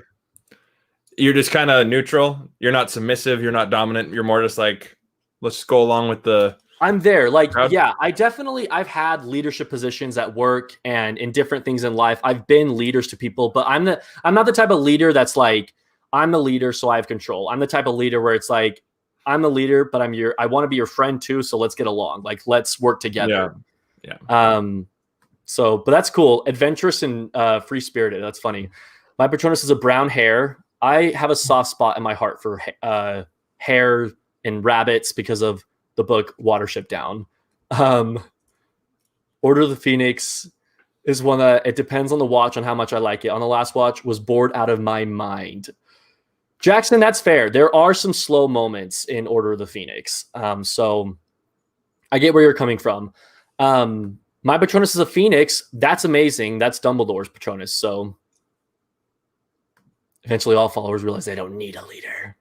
You're just kind of neutral. You're not submissive. You're not dominant. You're more just like, let's just go along with the... I'm there. Like, yeah, I've had leadership positions at work and in different things in life. I've been leaders to people, but I'm not the type of leader that's like, I'm the leader, so I have control. I'm the type of leader where it's like, I'm the leader, but I want to be your friend too. So let's get along. Like, let's work together. Yeah. But that's cool. Adventurous and free spirited. That's funny. My Patronus is a brown hare. I have a soft spot in my heart for hare and rabbits because of the book Watership Down. Order of the Phoenix is one that it depends on the watch on how much I like it. On the last watch, was bored out of my mind. Jackson, that's fair. There are some slow moments in Order of the Phoenix. So I get where you're coming from. My Patronus is a Phoenix. That's amazing. That's Dumbledore's Patronus. So Eventually, all followers realize they don't need a leader.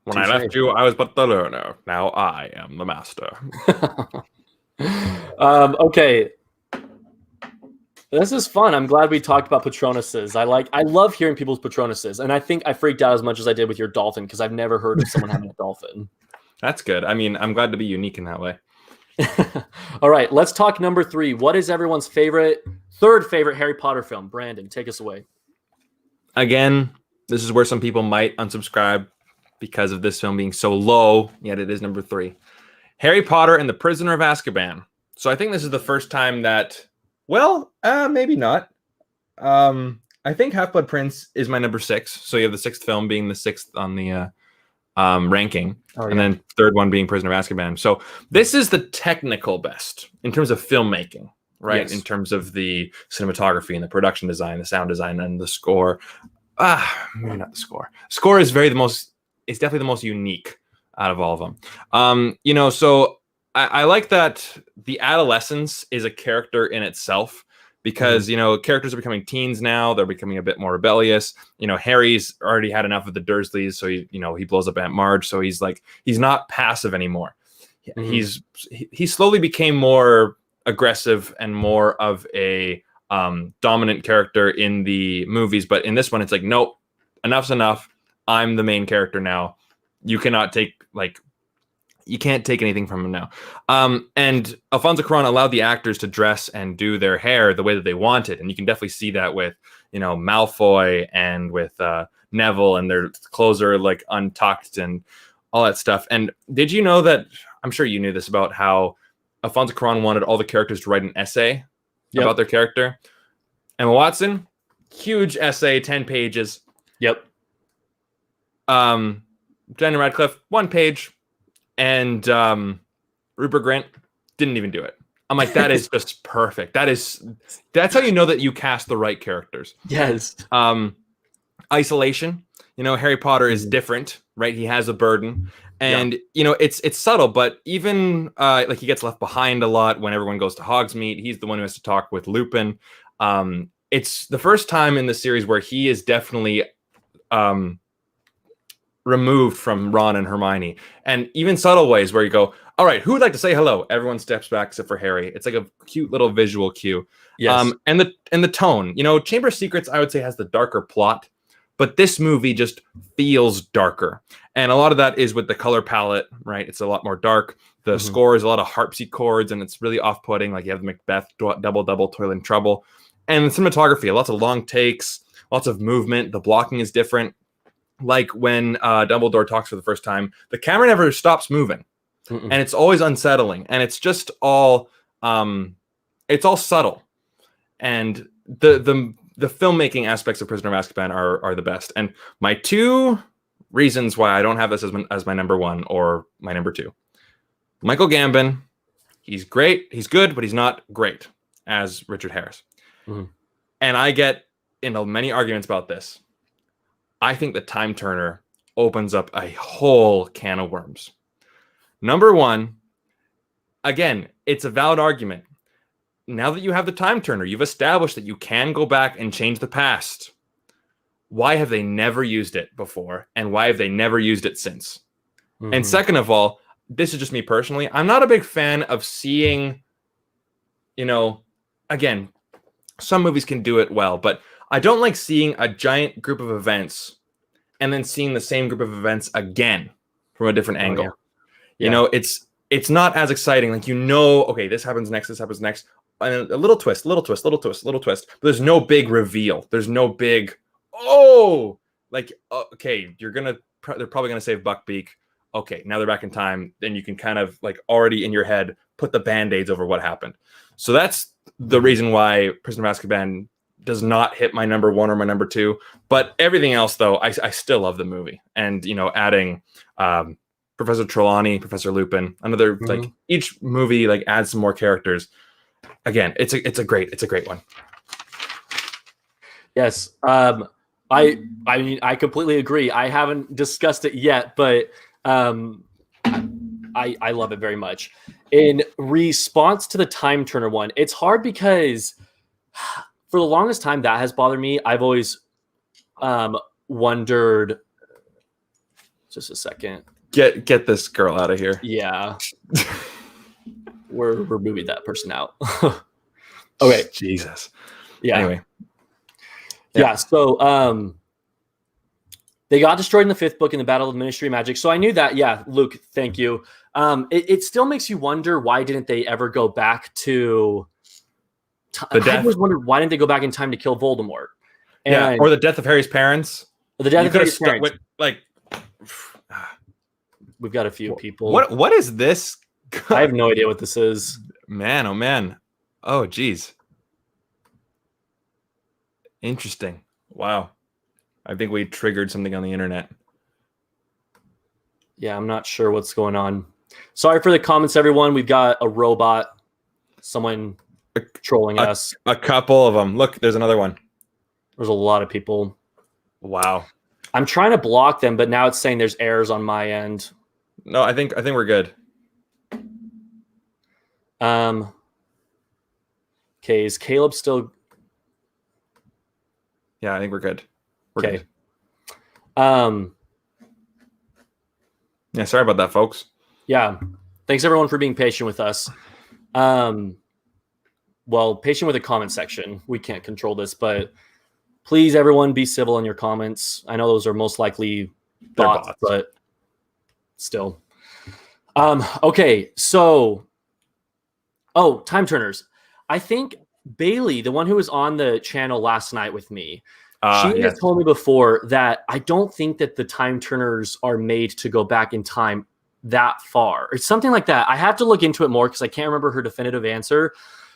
When I left you, I was but the learner. Now I am the master. Okay. This is fun. I'm glad we talked about Patronuses. I love hearing people's Patronuses, and I think I freaked out as much as I did with your dolphin because I've never heard of someone having a dolphin. That's good. I mean, I'm glad to be unique in that way. All right, let's talk number 3. What is everyone's third favorite Harry Potter film? Brandon, take us away. Again, this is where some people might unsubscribe because of this film being so low, yet it is number 3. Harry Potter and the Prisoner of Azkaban. So I think this is the first time that, well, maybe not. I think Half-Blood Prince is my number 6. So you have the 6th film being the 6th on the ranking, and then third one being Prisoner of Azkaban. So this is the technical best in terms of filmmaking, right? Yes. In terms of the cinematography and the production design, the sound design, and the score. Maybe not the score. Score is it's definitely the most unique out of all of them. So I like that the adolescence is a character in itself. Because, characters are becoming teens now. They're becoming a bit more rebellious. Harry's already had enough of the Dursleys. So, he blows up Aunt Marge. So he's not passive anymore. Mm-hmm. He slowly became more aggressive and more of a dominant character in the movies. But in this one, it's like, nope, enough's enough. I'm the main character now. You cannot you can't take anything from him now. And Alfonso Cuarón allowed the actors to dress and do their hair the way that they wanted. And you can definitely see that with, Malfoy and with Neville, and their clothes are untucked and all that stuff. And did you know that, I'm sure you knew this, about how Alfonso Cuarón wanted all the characters to write an essay about their character? Emma Watson, huge essay, 10 pages. Yep. Daniel Radcliffe, 1 page. And Rupert Grint didn't even do it. I'm like, that is just perfect. That's how you know that you cast the right characters. Yes. Isolation. Harry Potter is different, right? He has a burden. And, it's subtle, but even he gets left behind a lot when everyone goes to Hogsmeade. He's the one who has to talk with Lupin. It's the first time in the series where he is definitely removed from Ron and Hermione, and even subtle ways where you go, all right, who would like to say hello? Everyone steps back except for Harry. It's like a cute little visual cue. Yes. And the tone, Chamber of Secrets, I would say, has the darker plot, but this movie just feels darker. And a lot of that is with the color palette, right? It's a lot more dark. The score is a lot of harpsichords, and it's really off-putting. Like you have the Macbeth, double, toil and trouble. And the cinematography, lots of long takes, lots of movement. The blocking is different. Like when Dumbledore talks for the first time, the camera never stops moving. And it's always unsettling. And it's just all subtle. And the filmmaking aspects of Prisoner of Azkaban are the best. And my 2 reasons why I don't have this as my number 1 or my number 2. Michael Gambon, he's great, he's good, but he's not great as Richard Harris. And I get into many arguments about this. I think the Time Turner opens up a whole can of worms. Number 1, again, it's a valid argument. Now that you have the Time Turner, you've established that you can go back and change the past. Why have they never used it before? And why have they never used it since? And second of all, this is just me personally, I'm not a big fan of seeing, again, some movies can do it well, but I don't like seeing a giant group of events and then seeing the same group of events again from a different angle. Yeah. It's not as exciting. Okay, this happens next, and a little twist. But there's no big reveal. There's no big, okay, they're probably gonna save Buckbeak. Okay, now they're back in time. Then you can kind of already in your head put the Band-Aids over what happened. So that's the reason why Prisoner of Azkaban does not hit my number 1 or my number 2, but everything else though, I still love the movie. And adding Professor Trelawney, Professor Lupin, another each movie adds some more characters. Again, it's a great one. Yes, I mean I completely agree. I haven't discussed it yet, but I love it very much. In response to the Time Turner one, it's hard because for the longest time that has bothered me. I've always wondered. Just a second. Get this girl out of here. Yeah. We're moving that person out. Okay. Jesus. Yeah. Anyway. Yeah. So they got destroyed in the 5th book in the Battle of the Ministry of Magic. So I knew that. Yeah, Luke, thank you. It still makes you wonder, why didn't they ever go back to I always wondered, why didn't they go back in time to kill Voldemort? And or the death of Harry's parents. The death of Harry's parents. We've got a few people. What is this? I have no idea what this is. Man, oh man. Oh geez. Interesting. Wow. I think we triggered something on the internet. Yeah, I'm not sure what's going on. Sorry for the comments, everyone. We've got a robot. Someone trolling us. A couple of them. Look, there's another one. There's a lot of people. Wow. I'm trying to block them, but now it's saying there's errors on my end. No, I think we're good. Okay, is Caleb still? Yeah, I think we're good. We're okay. Good. Yeah, sorry about that, folks. Yeah. Thanks everyone for being patient with us. Well, patient with the comment section. We can't control this, but please, everyone, be civil in your comments. I know those are most likely bots, but still. Okay, so time turners. I think Bailey, the one who was on the channel last night with me, she has told me before that I don't think that the time turners are made to go back in time that far. It's something like that. I have to look into it more because I can't remember her definitive answer,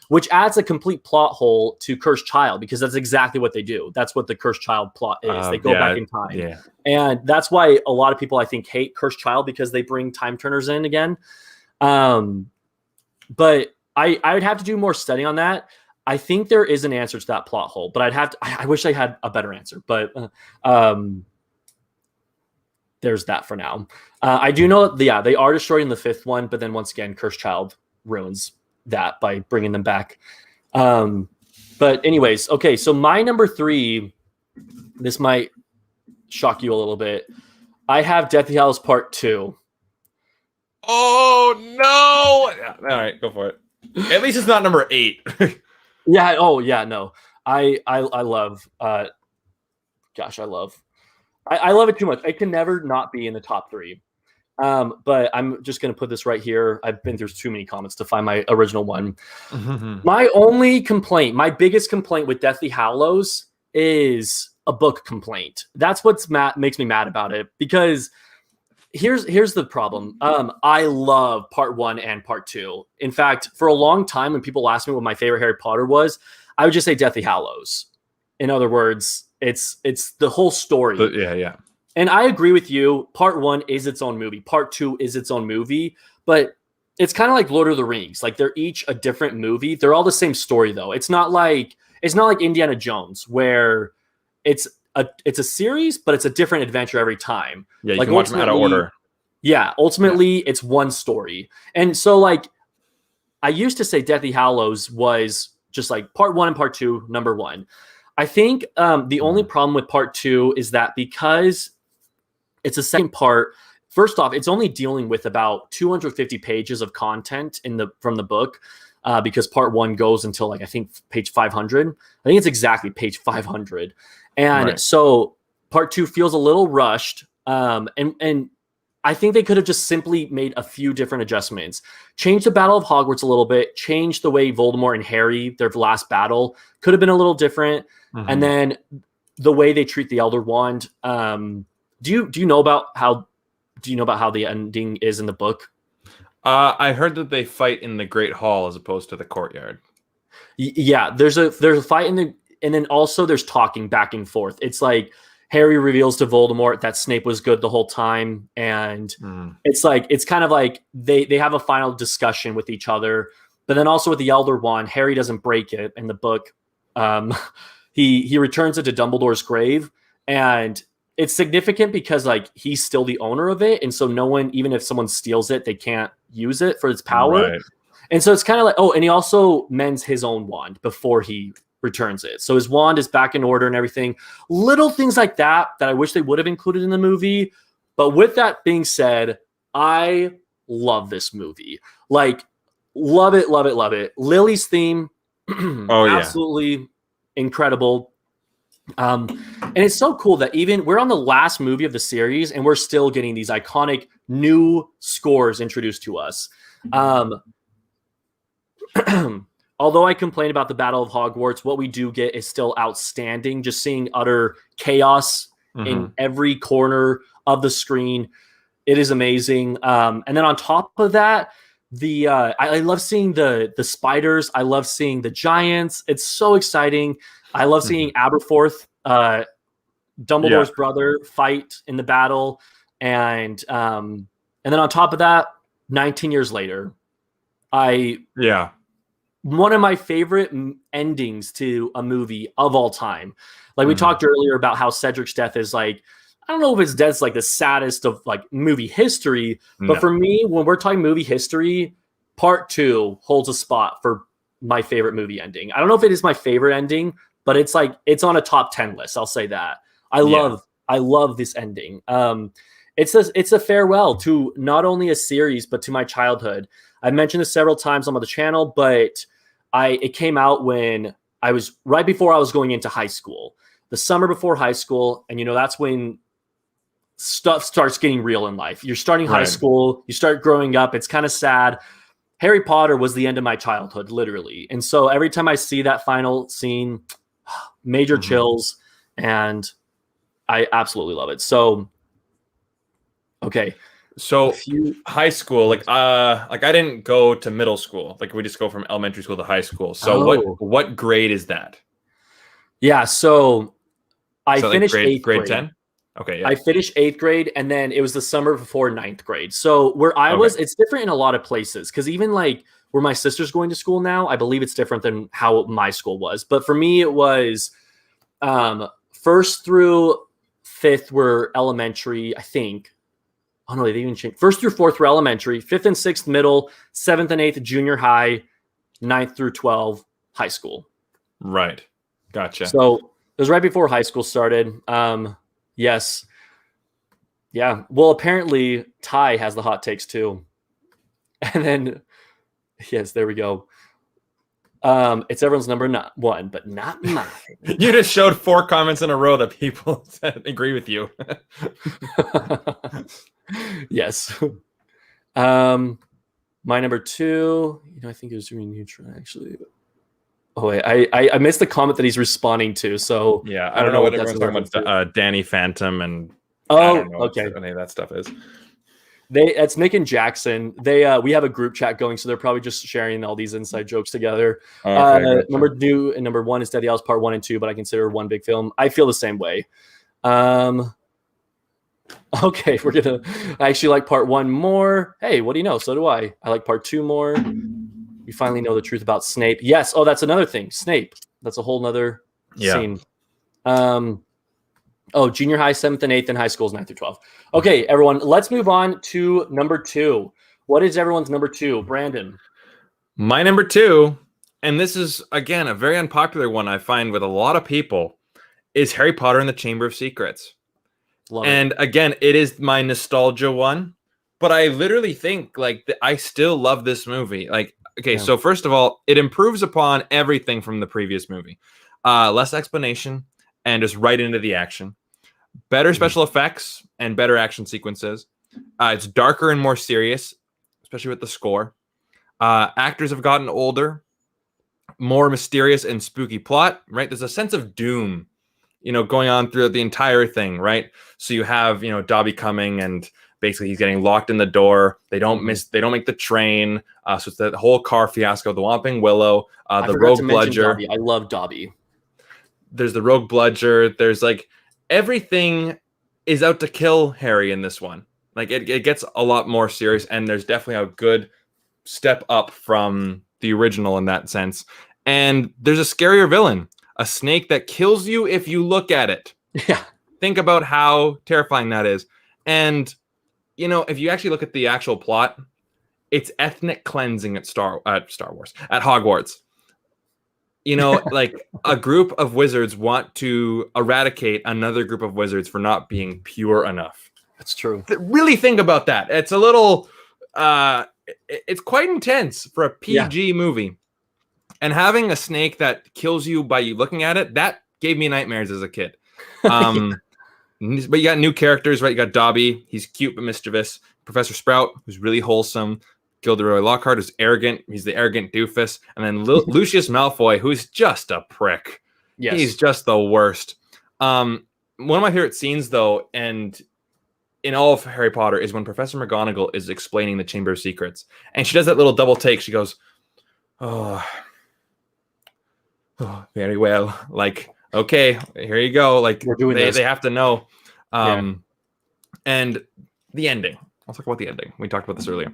which adds a complete plot hole to Cursed Child, because that's exactly what they do. That's what the Cursed Child plot is. They go back in time. Yeah. And that's why a lot of people, I think, hate Cursed Child, because they bring time turners in again. But I would have to do more study on that. I think there is an answer to that plot hole, but I wish I had a better answer, but there's that for now. I do know that, they are destroyed in the 5th one, but then once again, Cursed Child ruins that by bringing them back. But anyways, okay, so my number 3, this might shock you a little bit. I have Deathly Hallows Part 2. Oh no! Yeah, all right, go for it. At least it's not number 8. Yeah. Oh yeah. No. I love. Gosh, I love it too much. It can never not be in the top 3. But I'm just gonna put this right here. I've been through too many comments to find my original one. My only complaint, my biggest complaint with Deathly Hallows is a book complaint. That's what's makes me mad about it, because here's the problem. I love Part 1 and Part 2. In fact, for a long time, when people asked me what my favorite Harry Potter was, I would just say Deathly Hallows. In other words, it's the whole story. Yeah. And I agree with you. Part 1 is its own movie. Part 2 is its own movie. But it's kind of like Lord of the Rings. Like, they're each a different movie. They're all the same story, though. It's not like Indiana Jones, where it's a series, but it's a different adventure every time. Yeah, you like, can watch them out of order. Yeah, ultimately, it's one story. And so, like, I used to say Deathly Hallows was just like Part 1 and Part 2, number 1. I think the only problem with Part 2 is that because it's a second part, first off, it's only dealing with about 250 pages of content from the book, because Part 1 goes until, like, I think page 500. I think it's exactly page 500. And so Part 2 feels a little rushed. And I think they could have just simply made a few different adjustments. Change the Battle of Hogwarts a little bit. Change the way Voldemort and Harry, their last battle, could have been a little different. And then the way they treat the Elder Wand. Do you know about how the ending is in the book? I heard that they fight in the Great Hall as opposed to the courtyard. Yeah, there's a fight and then also there's talking back and forth. It's like Harry reveals to Voldemort that Snape was good the whole time, and it's kind of like they have a final discussion with each other. But then also with the Elder Wand, Harry doesn't break it in the book. He returns it to Dumbledore's grave, and it's significant because, like, he's still the owner of it, and so no one, even if someone steals it, they can't use it for its power. Right. And so it's kind of like, and he also mends his own wand before he returns it. So his wand is back in order and everything. Little things like that I wish they would have included in the movie. But with that being said, I love this movie. Like, love it, love it, love it. Lily's theme, absolutely incredible. And it's so cool that even we're on the last movie of the series and we're still getting these iconic new scores introduced to us. Although I complain about the Battle of Hogwarts, what we do get is still outstanding. Just seeing utter chaos in every corner of the screen. It is amazing. And then on top of that, I love seeing the spiders. I love seeing the giants. It's so exciting. I love seeing Aberforth, Dumbledore's brother, fight in the battle. And then on top of that, 19 years later, one of my favorite endings to a movie of all time. Like we talked earlier about how Cedric's death is like, I don't know if his death's like the saddest of like movie history, but for me, when we're talking movie history, part 2 holds a spot for my favorite movie ending. I don't know if it is my favorite ending, but it's like, it's on a top 10 list. I'll say that. I love this ending. It's a farewell to not only a series, but to my childhood. I've mentioned this several times on the channel, but it came out when I was right before I was going into high school, the summer before high school. And, that's when stuff starts getting real in life. You're starting high school, you start growing up. It's kind of sad. Harry Potter was the end of my childhood, literally. And so every time I see that final scene, major chills, and I absolutely love it. So, okay. So high school, like I didn't go to middle school. Like we just go from elementary school to high school. So what grade is that? Yeah, so I finished like grade 10. Okay, yeah. I finished 8th grade, and then it was the summer before 9th grade. So where I was, it's different in a lot of places, because even like where my sister's going to school now, I believe it's different than how my school was. But for me, it was 1st through 5th were elementary, I think. Oh no, they even changed. 1st through 4th were elementary, 5th and 6th middle, 7th and 8th junior high, 9th through 12 high school. Right. Gotcha. So it was right before high school started. Yes. Yeah. Well, apparently Ty has the hot takes too. And then, yes, there we go. It's everyone's number 1, but not mine. You just showed 4 comments in a row that people agree with you. Yes. My number 2, I think it was Dream Neutron actually. Oh wait, I missed the comment that he's responding to. So yeah, I don't know what everyone's talking about. Danny Phantom and I don't know what any of that stuff is. It's Nick and Jackson. We have a group chat going, so they're probably just sharing all these inside jokes together. Gotcha. Number 2 and number 1 is Deadly Hallows Part 1 and 2, but I consider one big film. I feel the same way. Okay, I actually like Part 1 more. Hey, what do you know? So do I. I like Part 2 more. We finally know the truth about Snape. Yes. Oh, that's another thing. Snape. That's a whole nother scene. Junior high, 7th and 8th, and high school is 9th through 12. Okay, everyone, let's move on to number 2. What is everyone's number 2? Brandon. My number 2, and this is, again, a very unpopular one I find with a lot of people, is Harry Potter and the Chamber of Secrets. And again, it is my nostalgia one, but I literally think I still love this movie. So first of all, it improves upon everything from the previous movie. Less explanation and just right into the action. Better special effects and better action sequences. It's darker and more serious, especially with the score. Actors have gotten older, more mysterious and spooky plot, right? There's a sense of doom, going on throughout the entire thing, right? So you have, Dobby coming and basically he's getting locked in the door. They don't make the train. So it's that whole car fiasco, the Whomping Willow, the Rogue Bludger. I love Dobby. There's the Rogue Bludger. There's everything is out to kill Harry in this one. It gets a lot more serious, and there's definitely a good step up from the original in that sense. And there's a scarier villain, a snake that kills you if you look at it. Yeah. Think about how terrifying that is. And if you actually look at the actual plot, it's ethnic cleansing at Hogwarts. like a group of wizards want to eradicate another group of wizards for not being pure enough. That's true. Really think about that. It's a little, it's quite intense for a PG movie. And having a snake that kills you by you looking at it, that gave me nightmares as a kid. But you got new characters, right? You got Dobby. He's cute but mischievous. Professor Sprout, who's really wholesome. Gilderoy Lockhart, who's arrogant. He's the arrogant doofus. And then Lucius Malfoy, who's just a prick. Yes. He's just the worst. One of my favorite scenes, though, and in all of Harry Potter, is when Professor McGonagall is explaining the Chamber of Secrets. And she does that little double take. She goes, oh, very well. Like, okay, here you go. Like, we're doing this. They have to know. And the ending. I'll talk about the ending. We talked about this earlier.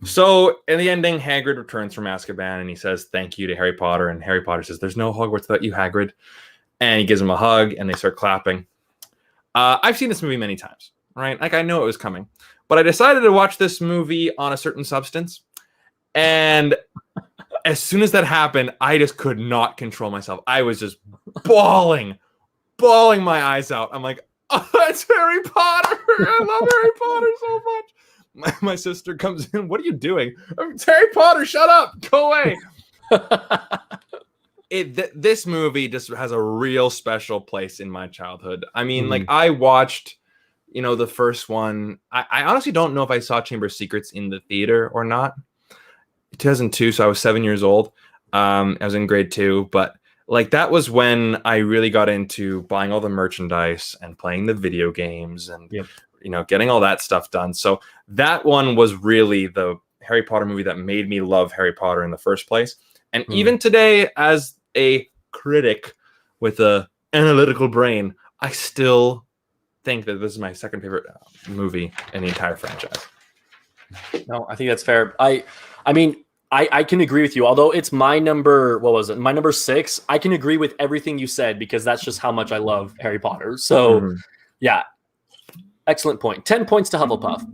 So in the ending, Hagrid returns from Azkaban and he says thank you to Harry Potter. And Harry Potter says, there's no Hogwarts without you, Hagrid. And he gives him a hug and they start clapping. I've seen this movie many times, right? Like, I know it was coming. But I decided to watch this movie on a certain substance. And as soon as that happened, I just could not control myself. I was just bawling my eyes out. I'm like, oh, it's Harry Potter. I love Harry Potter so much. My sister comes in. What are you doing? It's Harry Potter. Shut up. Go away. This movie just has a real special place in my childhood. I mean, like, I watched, the first one. I honestly don't know if I saw Chamber of Secrets in the theater or not. 2002, so I was 7 years old. I was in grade 2, but like that was when I really got into buying all the merchandise and playing the video games and getting all that stuff done. So that one was really the Harry Potter movie that made me love Harry Potter in the first place. And even today, as a critic with a analytical brain, I still think that this is my second favorite movie in the entire franchise. No, I think that's fair. I mean, I can agree with you. Although it's my number, what was it? My number 6. I can agree with everything you said because that's just how much I love Harry Potter. So, yeah, excellent point. 10 points to Hufflepuff.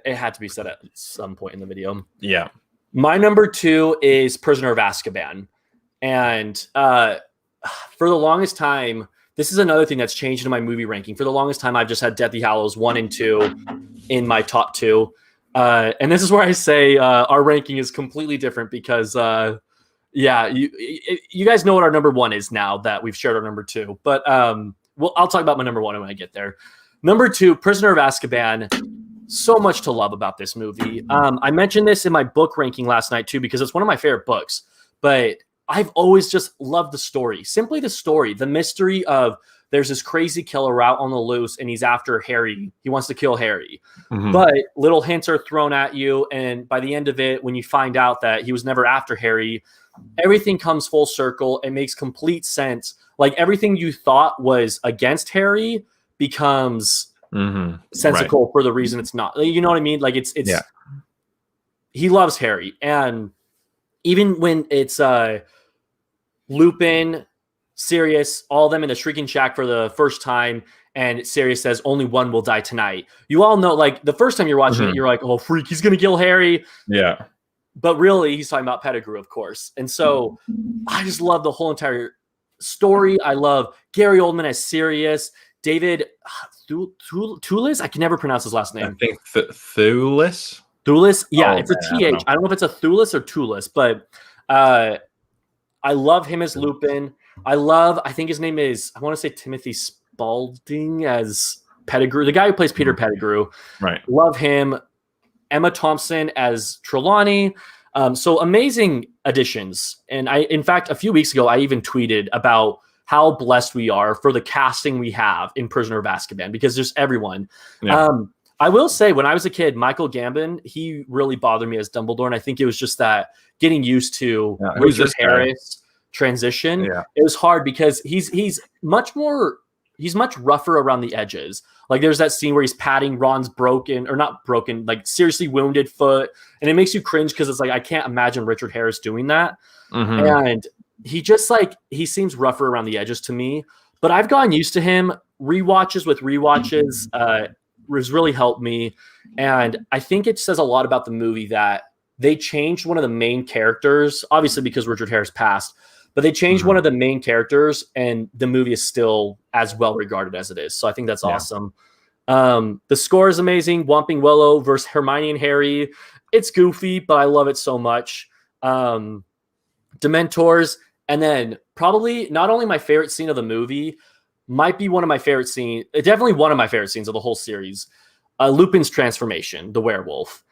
It had to be said at some point in the video. Yeah. My number 2 is Prisoner of Azkaban, and for the longest time, this is another thing that's changed in my movie ranking. For the longest time, I've just had Deathly Hallows 1 and 2 in my top 2. And this is where I say our ranking is completely different because, you guys know what our number 1 is now that we've shared our number 2. But I'll talk about my number 1 when I get there. Number 2, Prisoner of Azkaban. So much to love about this movie. I mentioned this in my book ranking last night too because it's one of my favorite books. But I've always just loved the story. Simply the story, the mystery of there's this crazy killer out on the loose and he's after Harry. He wants to kill Harry. But little hints are thrown at you. And by the end of it, when you find out that he was never after Harry, everything comes full circle. It makes complete sense. Like everything you thought was against Harry becomes sensical for the reason it's not. You know what I mean? Like it's he loves Harry. And even when it's Lupin, Sirius, all of them in the Shrieking Shack for the first time, and Sirius says only one will die tonight. You all know, like the first time you're watching it, you're like, oh freak, he's gonna kill Harry. Yeah. But really, he's talking about Pettigrew, of course. And so I just love the whole entire story. I love Gary Oldman as Sirius, David Thewlis. I can never pronounce his last name. I think Thewlis. Thewlis? Yeah, it's a TH. I don't know if it's a Thewlis or Tulis, but I love him as Lupin. I think his name is, I want to say Timothy Spalding as Pettigrew, the guy who plays Peter Pettigrew. Right. Love him. Emma Thompson as Trelawney. So amazing additions. And in fact, a few weeks ago, I even tweeted about how blessed we are for the casting we have in Prisoner of Azkaban because there's everyone. Yeah. I will say, when I was a kid, Michael Gambon, he really bothered me as Dumbledore, and I think it was just that getting used to Richard Harris transition. Yeah. It was hard because he's much rougher around the edges. Like there's that scene where he's patting Ron's like seriously wounded foot, and it makes you cringe because it's like I can't imagine Richard Harris doing that. And he seems rougher around the edges to me. But I've gotten used to him. Rewatches has really helped me. And I think it says a lot about the movie that they changed one of the main characters, obviously because Richard Harris passed, but they changed one of the main characters, and the movie is still as well regarded as it is. So I think that's awesome. The score is amazing. Whomping Willow versus Hermione and Harry. It's goofy, but I love it so much. Dementors, and then probably not only my favorite scene of the movie, might be one of my favorite scenes, definitely one of my favorite scenes of the whole series. Lupin's transformation, the werewolf.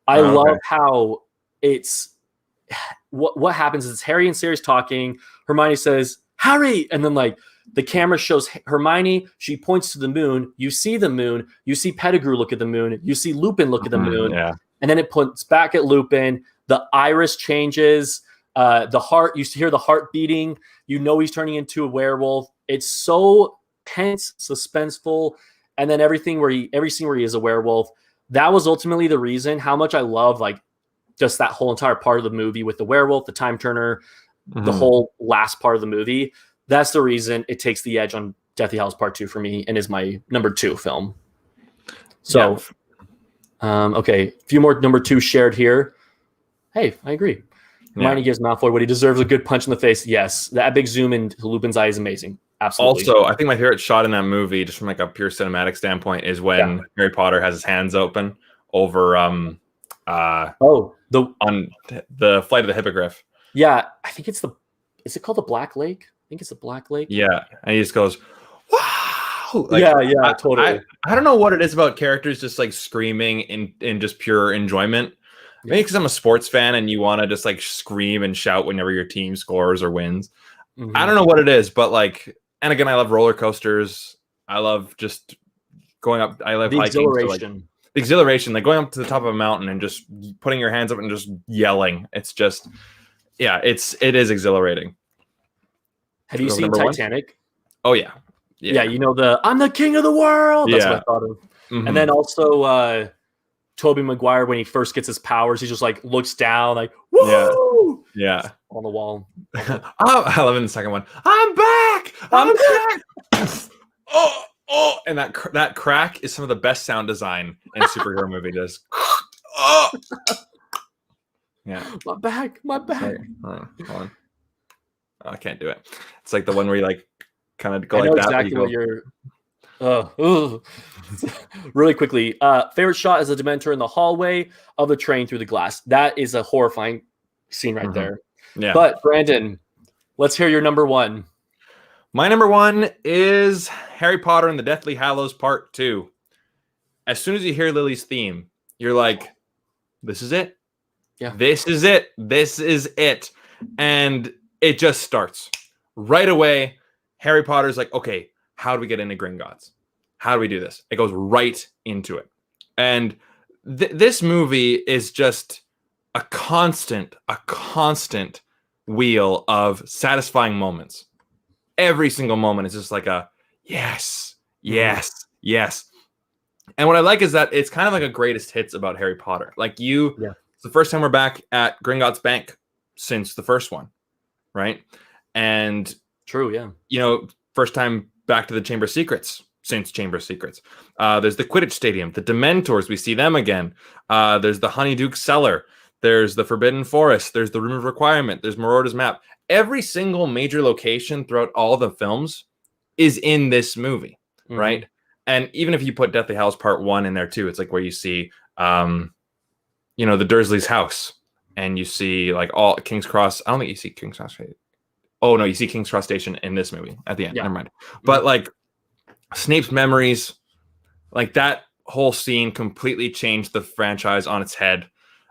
I love how it's what happens is Harry and Sirius talking. Hermione says, Harry, and then like the camera shows Hermione, she points to the moon. You see the moon, you see Pettigrew look at the moon, you see Lupin look at the moon, and then it points back at Lupin. The iris changes, the heart, you hear the heart beating, you know he's turning into a werewolf. It's so tense, suspenseful, and then every scene where he is a werewolf. That was ultimately the reason how much I love like just that whole entire part of the movie with the werewolf, the time turner, the whole last part of the movie. That's the reason it takes the edge on Deathly Hallows Part 2 for me and is my number 2 film. So, okay, a few more number 2 shared here. Hey, I agree. Hermione gives Malfoy what he deserves, a good punch in the face. Yes, that big zoom into Lupin's eye is amazing. Absolutely. Also, I think my favorite shot in that movie, just from like a pure cinematic standpoint, is when Harry Potter has his hands open over on the Flight of the Hippogriff. Yeah, I think is it called the Black Lake? I think it's the Black Lake. Yeah, and he just goes, "Wow!" Like, totally. I don't know what it is about characters just like screaming in just pure enjoyment. Maybe because I'm a sports fan and you want to just like scream and shout whenever your team scores or wins. I don't know what it is, but like, and again, I love roller coasters. I love just going up. I love the hiking. exhilaration. The exhilaration, like going up to the top of a mountain and just putting your hands up and just yelling. It's just, it is exhilarating. Have you seen Titanic? Oh yeah. You know I'm the king of the world. That's what I thought of. And then also Tobey Maguire, when he first gets his powers, he just like looks down like, woo! Yeah. On the wall. I love it in the second one. I'm back! I'm back! Oh, and that crack is some of the best sound design in a superhero movie. Just My back. Sorry. Hold on. Oh, I can't do it. It's like the one where you like kind of go like that. Exactly what you're. Really quickly, favorite shot is a Dementor in the hallway of the train through the glass. That is a horrifying scene right there. Yeah. But Brandon, let's hear your number 1. My number 1 is Harry Potter and the Deathly Hallows Part 2. As soon as you hear Lily's theme, you're like, this is it. Yeah. This is it. This is it. And it just starts. Right away, Harry Potter's like, okay, how do we get into Gringotts? How do we do this? It goes right into it. And this movie is just a constant wheel of satisfying moments. Every single moment is just like a yes. And what I like is that it's kind of like a greatest hits about Harry Potter. Like it's the first time we're back at Gringotts Bank since the first one, right? And true, yeah. You know, first time back to the Chamber of Secrets since Chamber of Secrets. There's the Quidditch Stadium, the Dementors, we see them again. There's the Honeyduke Cellar. There's the Forbidden Forest. There's the Room of Requirement. There's Marauder's Map. Every single major location throughout all the films is in this movie, right? And even if you put Deathly Hallows Part 1 in there too, it's like where you see, the Dursleys' house, and you see like all King's Cross. I don't think you see King's Cross. Oh no, you see King's Cross Station in this movie at the end. Never mind. But like Snape's memories, like that whole scene completely changed the franchise on its head,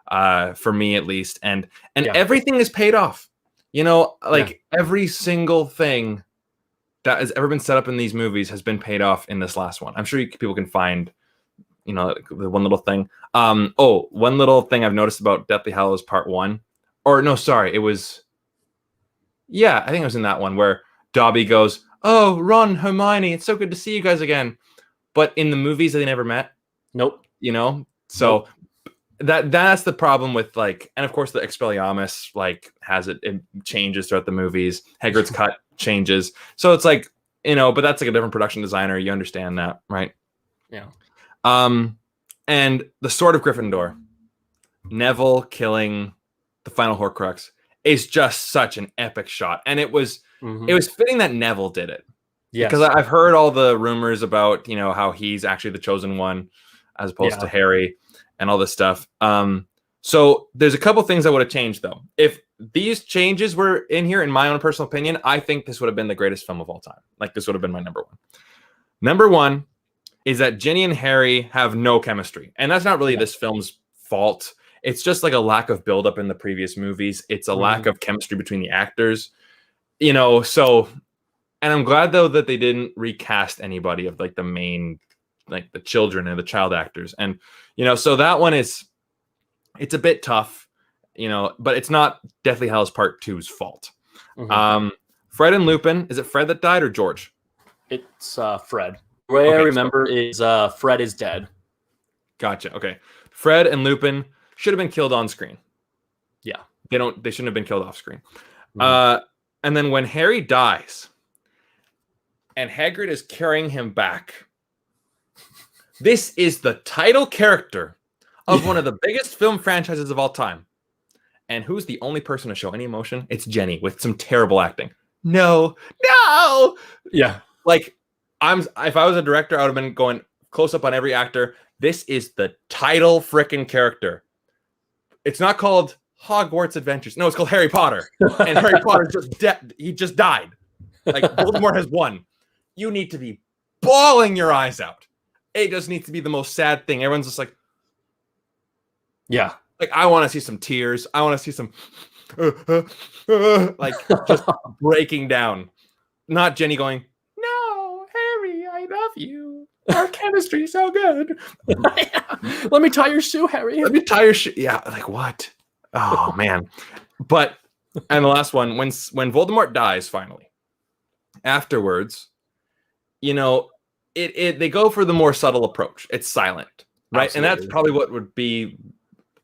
for me at least. And everything is paid off. Every single thing that has ever been set up in these movies has been paid off in this last one. I'm sure people can find, the one little thing. One little thing I've noticed about Deathly Hallows Part 1. Or no, sorry, it was... Yeah, I think it was in that one where Dobby goes, "Oh, Ron, Hermione, it's so good to see you guys again." But in the movies, they never met. Nope. So that's the problem with and of course the Expelliarmus has it changes throughout the movies. Hagrid's cut changes. So it's but that's like a different production designer. You understand that, right? Yeah. And the Sword of Gryffindor. Neville killing the final Horcrux is just such an epic shot, and it was fitting that Neville did it. Yes. Because I've heard all the rumors about, how he's actually the chosen one as opposed to Harry and all this stuff. So there's a couple things I would have changed, though. If these changes were in here, in my own personal opinion, I think this would have been the greatest film of all time. Like, this would have been my number one. Number one is that Ginny and Harry have no chemistry. And that's not really this film's fault. It's just like a lack of buildup in the previous movies. It's a lack of chemistry between the actors. So... And I'm glad, though, that they didn't recast anybody of like the main, like the children and the child actors. And, so that one it's a bit tough, but it's not Deathly Hallows Part 2's fault. Fred and Lupin, is it Fred that died or George? It's Fred. The way I remember is Fred is dead. Gotcha. Okay. Fred and Lupin should have been killed on screen. Yeah. They shouldn't have been killed off screen. And then when Harry dies, and Hagrid is carrying him back. This is the title character of one of the biggest film franchises of all time. And who's the only person to show any emotion? It's Jenny with some terrible acting. No. Yeah. Like, if I was a director, I would have been going close up on every actor. This is the title frickin' character. It's not called Hogwarts Adventures. No, it's called Harry Potter. And Harry Potter he just died. Like, Voldemort has won. You need to be bawling your eyes out. It just needs to be the most sad thing. Everyone's just like, yeah. Like, I want to see some tears. I want to see some, like, just breaking down. Not Jenny going, no, Harry, I love you. Our chemistry is so good. Let me tie your shoe, Harry. Let me tie your shoe. Yeah, like, what? Oh, man. But, and the last one, when Voldemort dies, finally, afterwards, they go for the more subtle approach. It's silent, right? Absolutely. And that's probably what would be,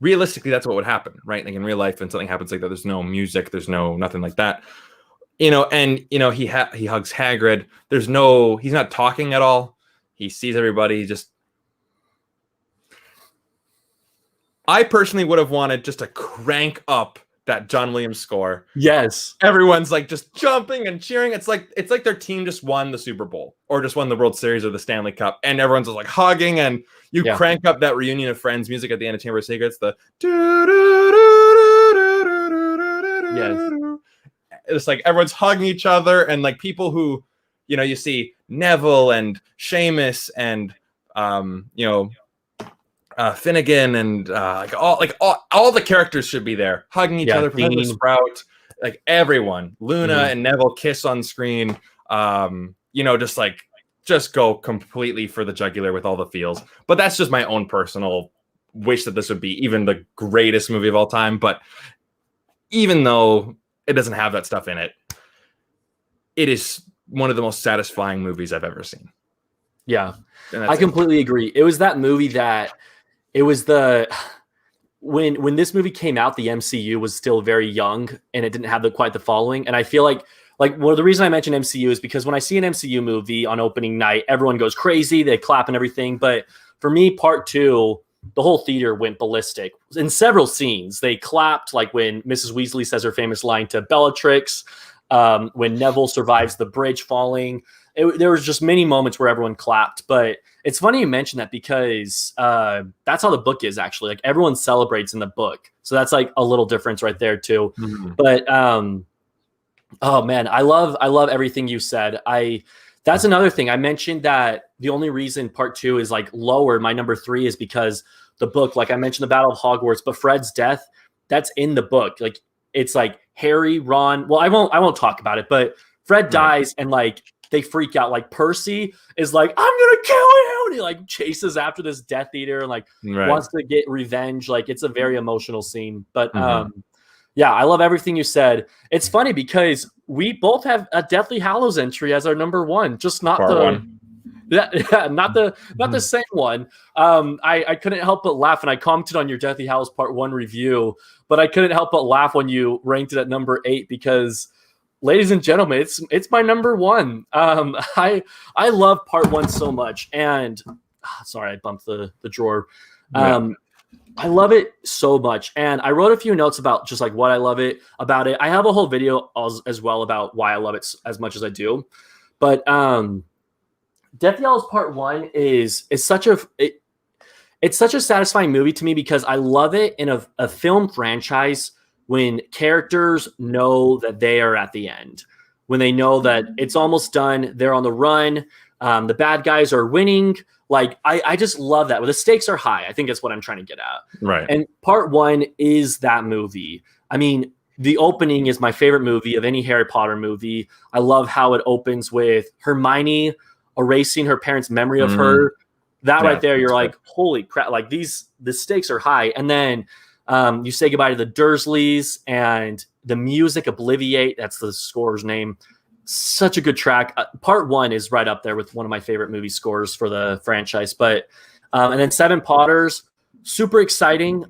realistically, that's what would happen, right? Like in real life, when something happens like that, there's no music, there's nothing like that. He hugs Hagrid. He's not talking at all. He sees everybody. I personally would have wanted just to crank up that John Williams score. Yes. Everyone's like just jumping and cheering. It's like their team just won the Super Bowl or just won the World Series or the Stanley Cup. And everyone's just like hugging, and you crank up that Reunion of Friends music at the end of Chamber of Secrets. It's like everyone's hugging each other, and like people who, you see Neville and Seamus and Finnegan and all the characters should be there hugging each other. Professor Sprout, like everyone, Luna and Neville kiss on screen. Just go completely for the jugular with all the feels. But that's just my own personal wish that this would be even the greatest movie of all time. But even though it doesn't have that stuff in it, it is one of the most satisfying movies I've ever seen. Yeah, I completely agree. It was that movie that it was when this movie came out, the MCU was still very young and it didn't have quite the following. And I feel like the reason I mention MCU is because when I see an MCU movie on opening night, everyone goes crazy, they clap and everything. But for me, Part 2, the whole theater went ballistic. In several scenes, they clapped, like when Mrs. Weasley says her famous line to Bellatrix, when Neville survives the bridge falling. There was just many moments where everyone clapped. But it's funny you mention that because that's how the book is, actually. Like, everyone celebrates in the book. So that's like a little difference right there too. But oh man, I love everything you said. That's another thing. I mentioned that the only reason Part 2 is like lower, my number 3, is because the book, like I mentioned, the Battle of Hogwarts, but Fred's death, that's in the book. Like, it's like Harry, Ron. Well, I won't talk about it, but Fred dies and like they freak out. Like, Percy is like, I'm gonna kill you, and he like chases after this Death Eater and like wants to get revenge. Like, it's a very emotional scene. But yeah, I love everything you said. It's funny because we both have a Deathly Hallows entry as our number 1, just not Part the 1. not the same one. I couldn't help but laugh, and I commented on your Deathly Hallows Part 1 review, but I couldn't help but laugh when you ranked it at number 8 because, ladies and gentlemen, it's my number 1. I love Part 1 so much, and sorry, I bumped the drawer. I love it so much, and I wrote a few notes about just like what I love it about it. I have a whole video as well about why I love it as much as I do, but Death Yellows Part One is such a it's such a satisfying movie to me because I love it in a film franchise when characters know that they are at the end, when they know that it's almost done, they're on the run, the bad guys are winning. Like I just love that. Well, the stakes are high. I think that's what I'm trying to get at. Right. And Part One is that movie. I mean, the opening is my favorite movie of any Harry Potter movie. I love how it opens with Hermione erasing her parents' memory of her. That right there, you're like, holy crap! Like the stakes are high, and then you say goodbye to the Dursleys and the music, Obliviate. That's the score's name. Such a good track. Part One is right up there with one of my favorite movie scores for the franchise. But and then Seven Potters, super exciting.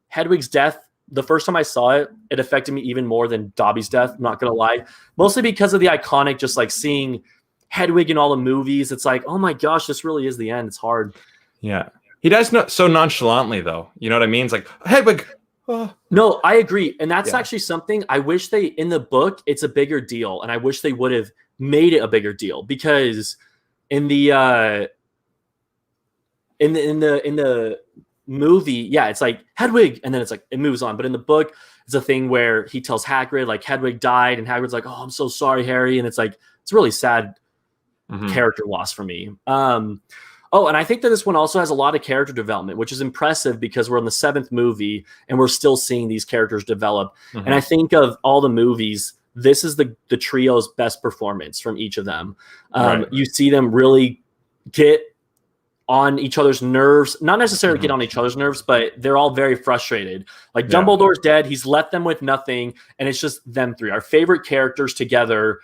Hedwig's death. The first time I saw it, it affected me even more than Dobby's death. I'm not gonna lie, mostly because of the iconic, just like seeing Hedwig in all the movies. It's like, oh my gosh, this really is the end. It's hard. Yeah. He does not so nonchalantly though. You know what I mean? It's like Hedwig. Oh. No, I agree. And that's actually something I wish they, in the book, it's a bigger deal. And I wish they would have made it a bigger deal because in the movie, yeah, it's like Hedwig, and then it's like it moves on. But in the book, it's a thing where he tells Hagrid like Hedwig died, and Hagrid's like, "Oh, I'm so sorry, Harry," and it's like it's really sad character loss for me. Oh, and I think that this one also has a lot of character development, which is impressive because we're in the 7th movie and we're still seeing these characters develop. And I think of all the movies, this is the trio's best performance from each of them. You see them really get on each other's nerves, not necessarily get on each other's nerves, but they're all very frustrated. Like Dumbledore's dead. He's left them with nothing. And it's just them three, our favorite characters together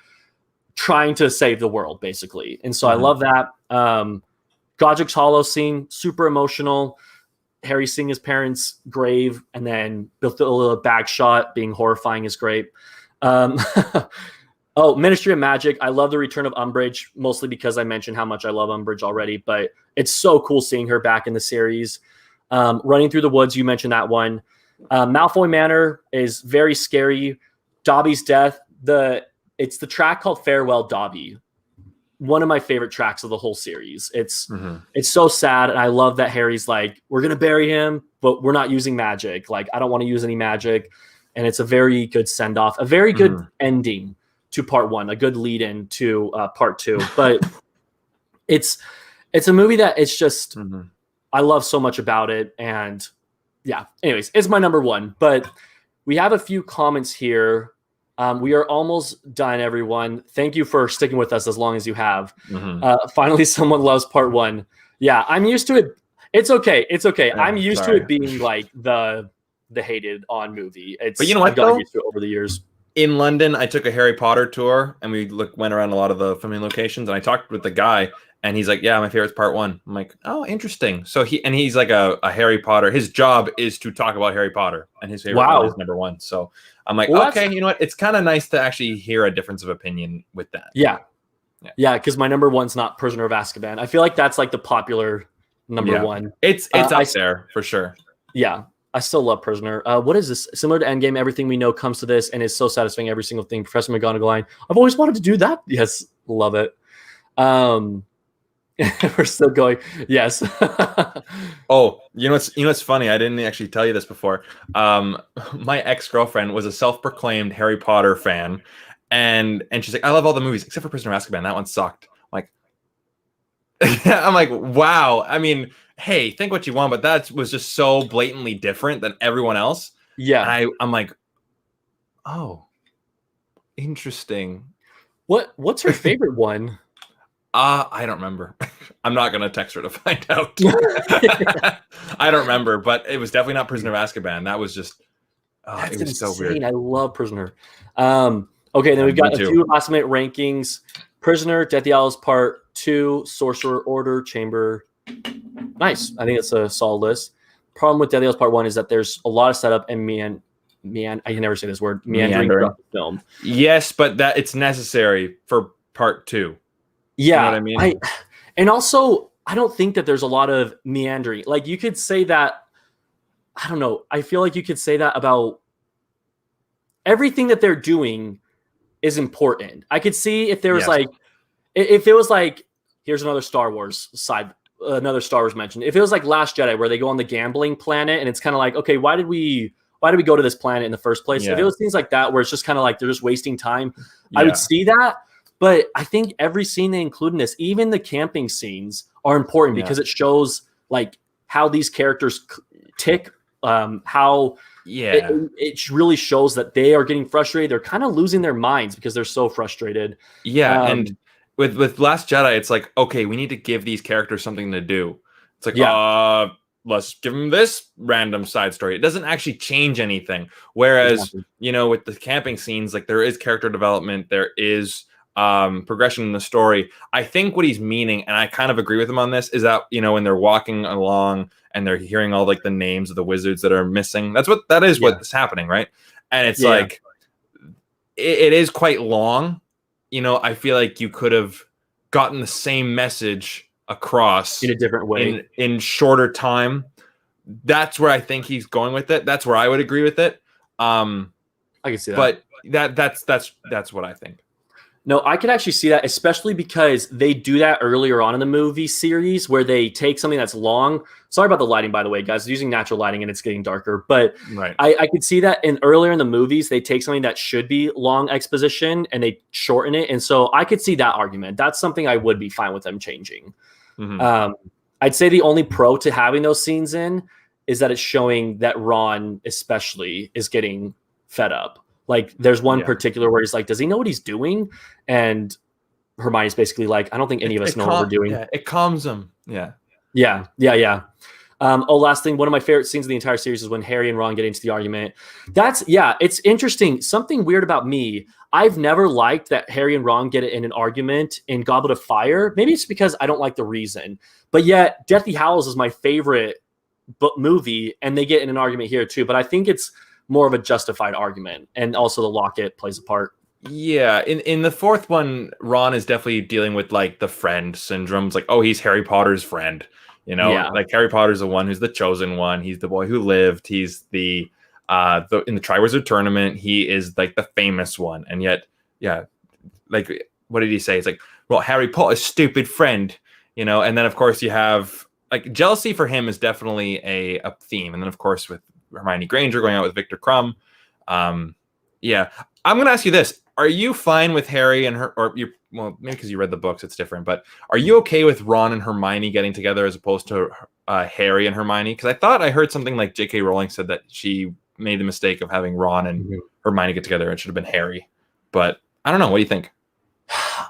trying to save the world, basically. And so I love that. Godric's Hollow scene, super emotional. Harry seeing his parents' grave and then the back shot being horrifying is great. Ministry of Magic. I love the return of Umbridge, mostly because I mentioned how much I love Umbridge already, but it's so cool seeing her back in the series. Running Through the Woods, you mentioned that one. Malfoy Manor is very scary. Dobby's death, it's the track called Farewell Dobby. One of my favorite tracks of the whole series. It's so sad, and I love that Harry's like, we're gonna bury him, but we're not using magic. Like, I don't want to use any magic, and it's a very good send off, a very good ending to Part One, a good lead in to Part Two. But it's a movie that it's just I love so much about it, and yeah. Anyways, it's my number one. But we have a few comments here. We are almost done, everyone. Thank you for sticking with us as long as you have. Finally, someone loves Part One. Yeah, I'm used to it. It's okay. It's okay. I'm used to it being like the hated on movie. But you know what? I've gotten used to it over the years. In London, I took a Harry Potter tour, and we went around a lot of the filming locations. And I talked with the guy, and he's like, "Yeah, my favorite's Part One." I'm like, "Oh, interesting." So he's like a Harry Potter. His job is to talk about Harry Potter, and his favorite one is number one. So I'm like, okay, you know what? It's kind of nice to actually hear a difference of opinion with that. Yeah. Because my number one's not Prisoner of Azkaban. I feel like that's like the popular number one. It's up there for sure. Yeah. I still love Prisoner. What is this? Similar to Endgame, everything we know comes to this and is so satisfying, every single thing. Professor McGonagall line, I've always wanted to do that. Yes, love it. We're still going. Yes. Oh, you know what's funny? I didn't actually tell you this before. My ex-girlfriend was a self-proclaimed Harry Potter fan, and she's like, I love all the movies except for Prisoner of Azkaban. That one sucked. I'm like, wow. I mean, hey, think what you want, but that was just so blatantly different than everyone else. Yeah. And I'm like, oh, interesting. What's her favorite one? I don't remember. I'm not gonna text her to find out. I don't remember, but it was definitely not Prisoner of Azkaban. That was just That's it was insane. so weird. I love Prisoner. Okay, then we've got a few last minute rankings. Prisoner, Deathly Hallows Part 2, Sorcerer Order, Chamber. Nice. I think it's a solid list. Problem with Deathly Hallows Part 1 is that there's a lot of setup and I can never say this word, meandering throughout the film. Yes, but that it's necessary for Part 2. Yeah. You know what I mean? And also, I don't think that there's a lot of meandering. Like, you could say that I don't know. I feel like you could say that about everything that they're doing is important. I could see if there was Yes. like, if it was like, here's another Star Wars side, another Star Wars mention. If it was like Last Jedi, where they go on the gambling planet, and it's kind of like, okay, why did we go to this planet in the first place? If it Yeah. was things like that, where it's just kind of like they're just wasting time, I would Yeah. see that. But I think every scene they include in this, even the camping scenes, are important Yeah. because it shows like how these characters tick, how Yeah. it really shows that they are getting frustrated. They're kind of losing their minds because they're so frustrated. Yeah. And Um, with Last Jedi, it's like, okay, we need to give these characters something to do. It's like, yeah, let's give them this random side story. It doesn't actually change anything. Whereas, exactly. with the camping scenes, like there is character development, there is progression in the story. I think what he's meaning, and I kind of agree with him on this, is that, when they're walking along and they're hearing all like the names of the wizards that are missing, that is Yeah. what's happening, right? And it's Yeah. like it is quite long. I feel like you could have gotten the same message across In a different way. in shorter time. That's where I think he's going with it. That's where I would agree with it. I can see that. But that's what I think. No, I could actually see that, especially because they do that earlier on in the movie series where they take something that's long. Sorry about the lighting, by the way, guys. Using natural lighting and it's getting darker. But Right. I could see that earlier in the movies, they take something that should be long exposition and they shorten it. And so I could see that argument. That's something I would be fine with them changing. Mm-hmm. I'd say the only pro to having those scenes in is that it's showing that Ron, especially, is getting fed up. Like, there's one particular where he's like, does he know what he's doing? And Hermione's basically like, I don't think any of us know what we're doing. Yeah, it calms him. Yeah. Yeah. Last thing, one of my favorite scenes of the entire series is when Harry and Ron get into the argument. It's interesting. Something weird about me. I've never liked that Harry and Ron get in an argument in Goblet of Fire. Maybe it's because I don't like the reason. But yet, Deathly Hallows is my favorite movie, and they get in an argument here too. But I think it's more of a justified argument, and also the locket plays a part. Yeah, in the fourth one, Ron is definitely dealing with like the friend syndrome. It's like, oh, he's Harry Potter's friend. Like Harry Potter's the one who's the chosen one. He's the boy who lived. He's the in the Triwizard Tournament, he is like the famous one. And yet, yeah, like what did he say? It's like, well, Harry Potter's stupid friend, and then of course you have like jealousy for him is definitely a theme. And then of course with Hermione Granger going out with Victor Crumb. Yeah, I'm gonna ask you this: are you fine with Harry and her, or you? Well, maybe because you read the books, it's different. But are you okay with Ron and Hermione getting together as opposed to Harry and Hermione? Because I thought I heard something like J.K. Rowling said that she made the mistake of having Ron and Hermione get together. It should have been Harry. But I don't know. What do you think?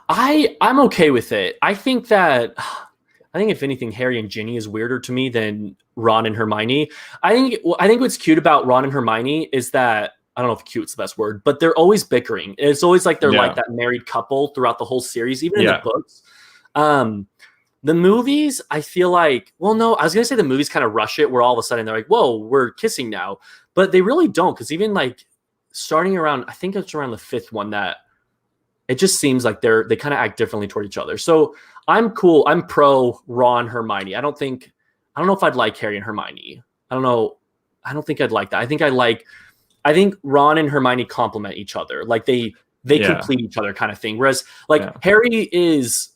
I'm okay with it. I think if anything, Harry and Ginny is weirder to me than Ron and Hermione. I think what's cute about Ron and Hermione is that, I don't know if cute's the best word, but they're always bickering. It's always like they're like that married couple throughout the whole series, even in the books. The movies, I feel like, well, no, I was going to say the movies kind of rush it where all of a sudden they're like, whoa, we're kissing now. But they really don't, because even like starting around, I think it's around the fifth one that it just seems like they kind of act differently toward each other. So I'm cool. I'm pro Ron, Hermione. I don't know if I'd like Harry and Hermione. I don't know. I don't think I'd like that. I think Ron and Hermione complement each other. Like they complete each other kind of thing. Whereas like Harry is,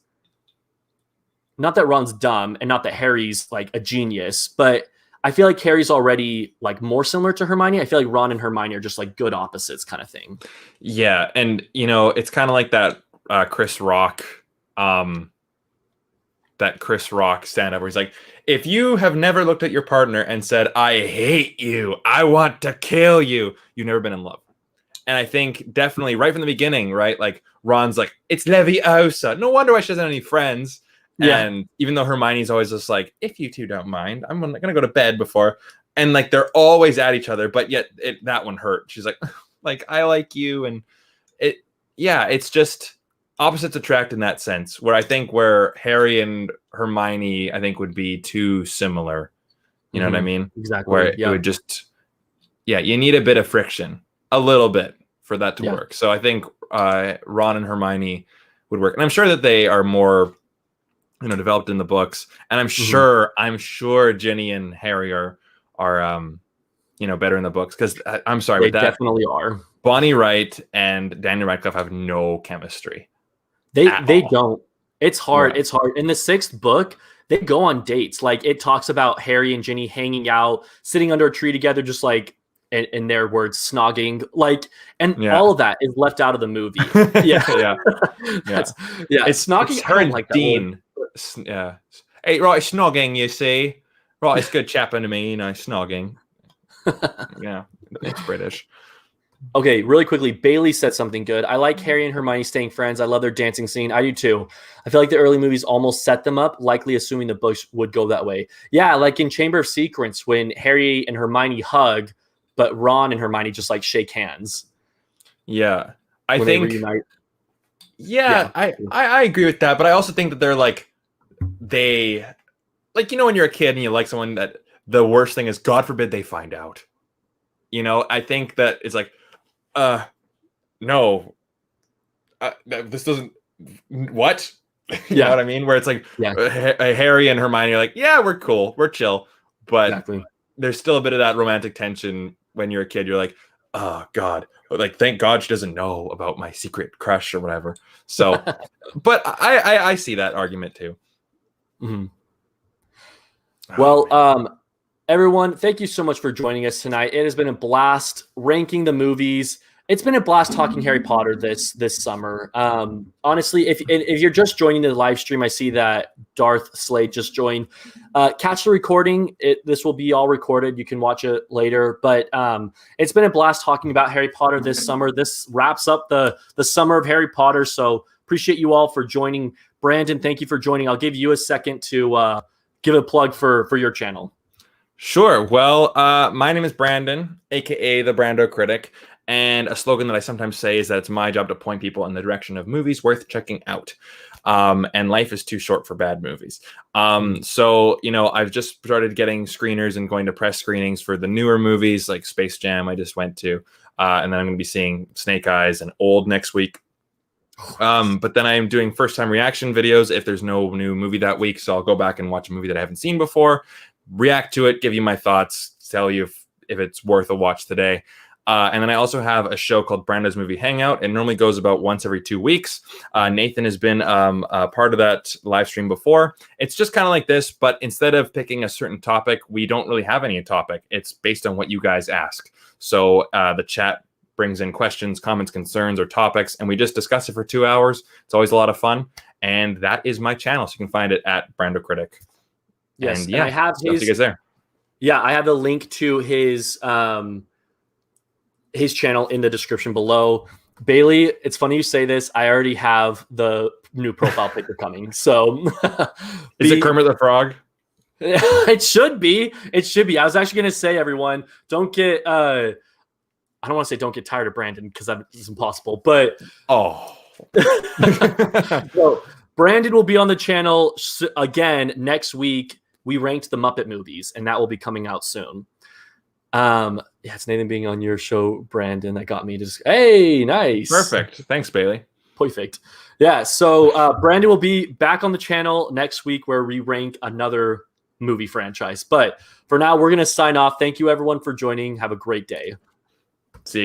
not that Ron's dumb and not that Harry's like a genius, but I feel like Harry's already like more similar to Hermione. I feel like Ron and Hermione are just like good opposites kind of thing. Yeah. And it's kind of like that Chris Rock stand up where he's like, if you have never looked at your partner and said, I hate you, I want to kill you, you've never been in love. And I think definitely right from the beginning, right? Like Ron's like, it's Leviosa. No wonder why she doesn't have any friends. Yeah. And even though Hermione's always just like, if you two don't mind, I'm going to go to bed before. And like, they're always at each other, but yet that one hurt. She's like, I like you. And it's just opposites attract in that sense, where I think where Harry and Hermione, I think would be too similar. You know what I mean? Exactly. Where it would just, you need a bit of friction, a little bit for that to work. So I think Ron and Hermione would work. And I'm sure that they are more, developed in the books. And I'm sure Ginny and Harry are better in the books. Because I'm sorry, They but that definitely are. Bonnie Wright and Daniel Radcliffe have no chemistry. They All. don't. It's hard. Yeah. It's hard. In the sixth book, they go on dates. Like it talks about Harry and Ginny hanging out, sitting under a tree together, just like in their words, snogging. Like, and Yeah. all of that is left out of the movie. Yeah. Yeah. It's snogging. It's I her don't and like that Dean. word. Yeah. Hey, right, snogging, you see. Right, it's good chapping to me, snogging. Yeah, it's British. Okay, really quickly, Bailey said something good. I like Harry and Hermione staying friends. I love their dancing scene. I do too. I feel like the early movies almost set them up, likely assuming the books would go that way. Yeah, like in Chamber of Secrets when Harry and Hermione hug, but Ron and Hermione just like shake hands. Yeah. I when think they reunite. Yeah, I agree with that, but I also think that they're like when you're a kid and you like someone, that the worst thing is God forbid they find out. I think that it's like no, this doesn't. What? You know what I mean? Where it's like Harry and Hermione are like, yeah, we're cool, we're chill, but there's still a bit of that romantic tension when you're a kid. You're like, oh God, like thank God she doesn't know about my secret crush or whatever. So, but I see that argument too. Mm-hmm. Well, everyone, thank you so much for joining us tonight. It has been a blast ranking the movies. It's been a blast talking Harry Potter this summer. Honestly, if you're just joining the live stream, I see that Darth Slade just joined. Catch the recording. This will be all recorded. You can watch it later. But it's been a blast talking about Harry Potter this summer. This wraps up the summer of Harry Potter. So appreciate you all for joining. Brandon, thank you for joining. I'll give you a second to give a plug for your channel. Sure. Well, my name is Brandon, aka the Brando Critic. And a slogan that I sometimes say is that it's my job to point people in the direction of movies worth checking out. And life is too short for bad movies. So, I've just started getting screeners and going to press screenings for the newer movies like Space Jam I just went to. And then I'm going to be seeing Snake Eyes and Old next week. But then I'm doing first time reaction videos if there's no new movie that week. So I'll go back and watch a movie that I haven't seen before, react to it, give you my thoughts, tell you if it's worth a watch today. And then I also have a show called Brando's Movie Hangout. It normally goes about once every 2 weeks. Nathan has been a part of that live stream before. It's just kind of like this, but instead of picking a certain topic, we don't really have any topic. It's based on what you guys ask. So the chat brings in questions, comments, concerns, or topics, and we just discuss it for 2 hours. It's always a lot of fun. And that is my channel. So you can find it at Brando Critic. Yes, and I have his. You guys there. Yeah, I have a link to his channel in the description below. Bailey, it's funny you say this. I already have the new profile picture coming. So is it Kermit the Frog? It should be. It should be. I was actually going to say, everyone, don't get I don't want to say don't get tired of Brandon because that is impossible. But so Brandon will be on the channel again next week. We ranked the Muppet movies, and that will be coming out soon. It's Nathan being on your show, Brandon, that got me to just, hey, nice. Perfect. Thanks, Bailey. Perfect. Yeah, so Brandon will be back on the channel next week where we rank another movie franchise. But for now, we're going to sign off. Thank you, everyone, for joining. Have a great day. See you guys.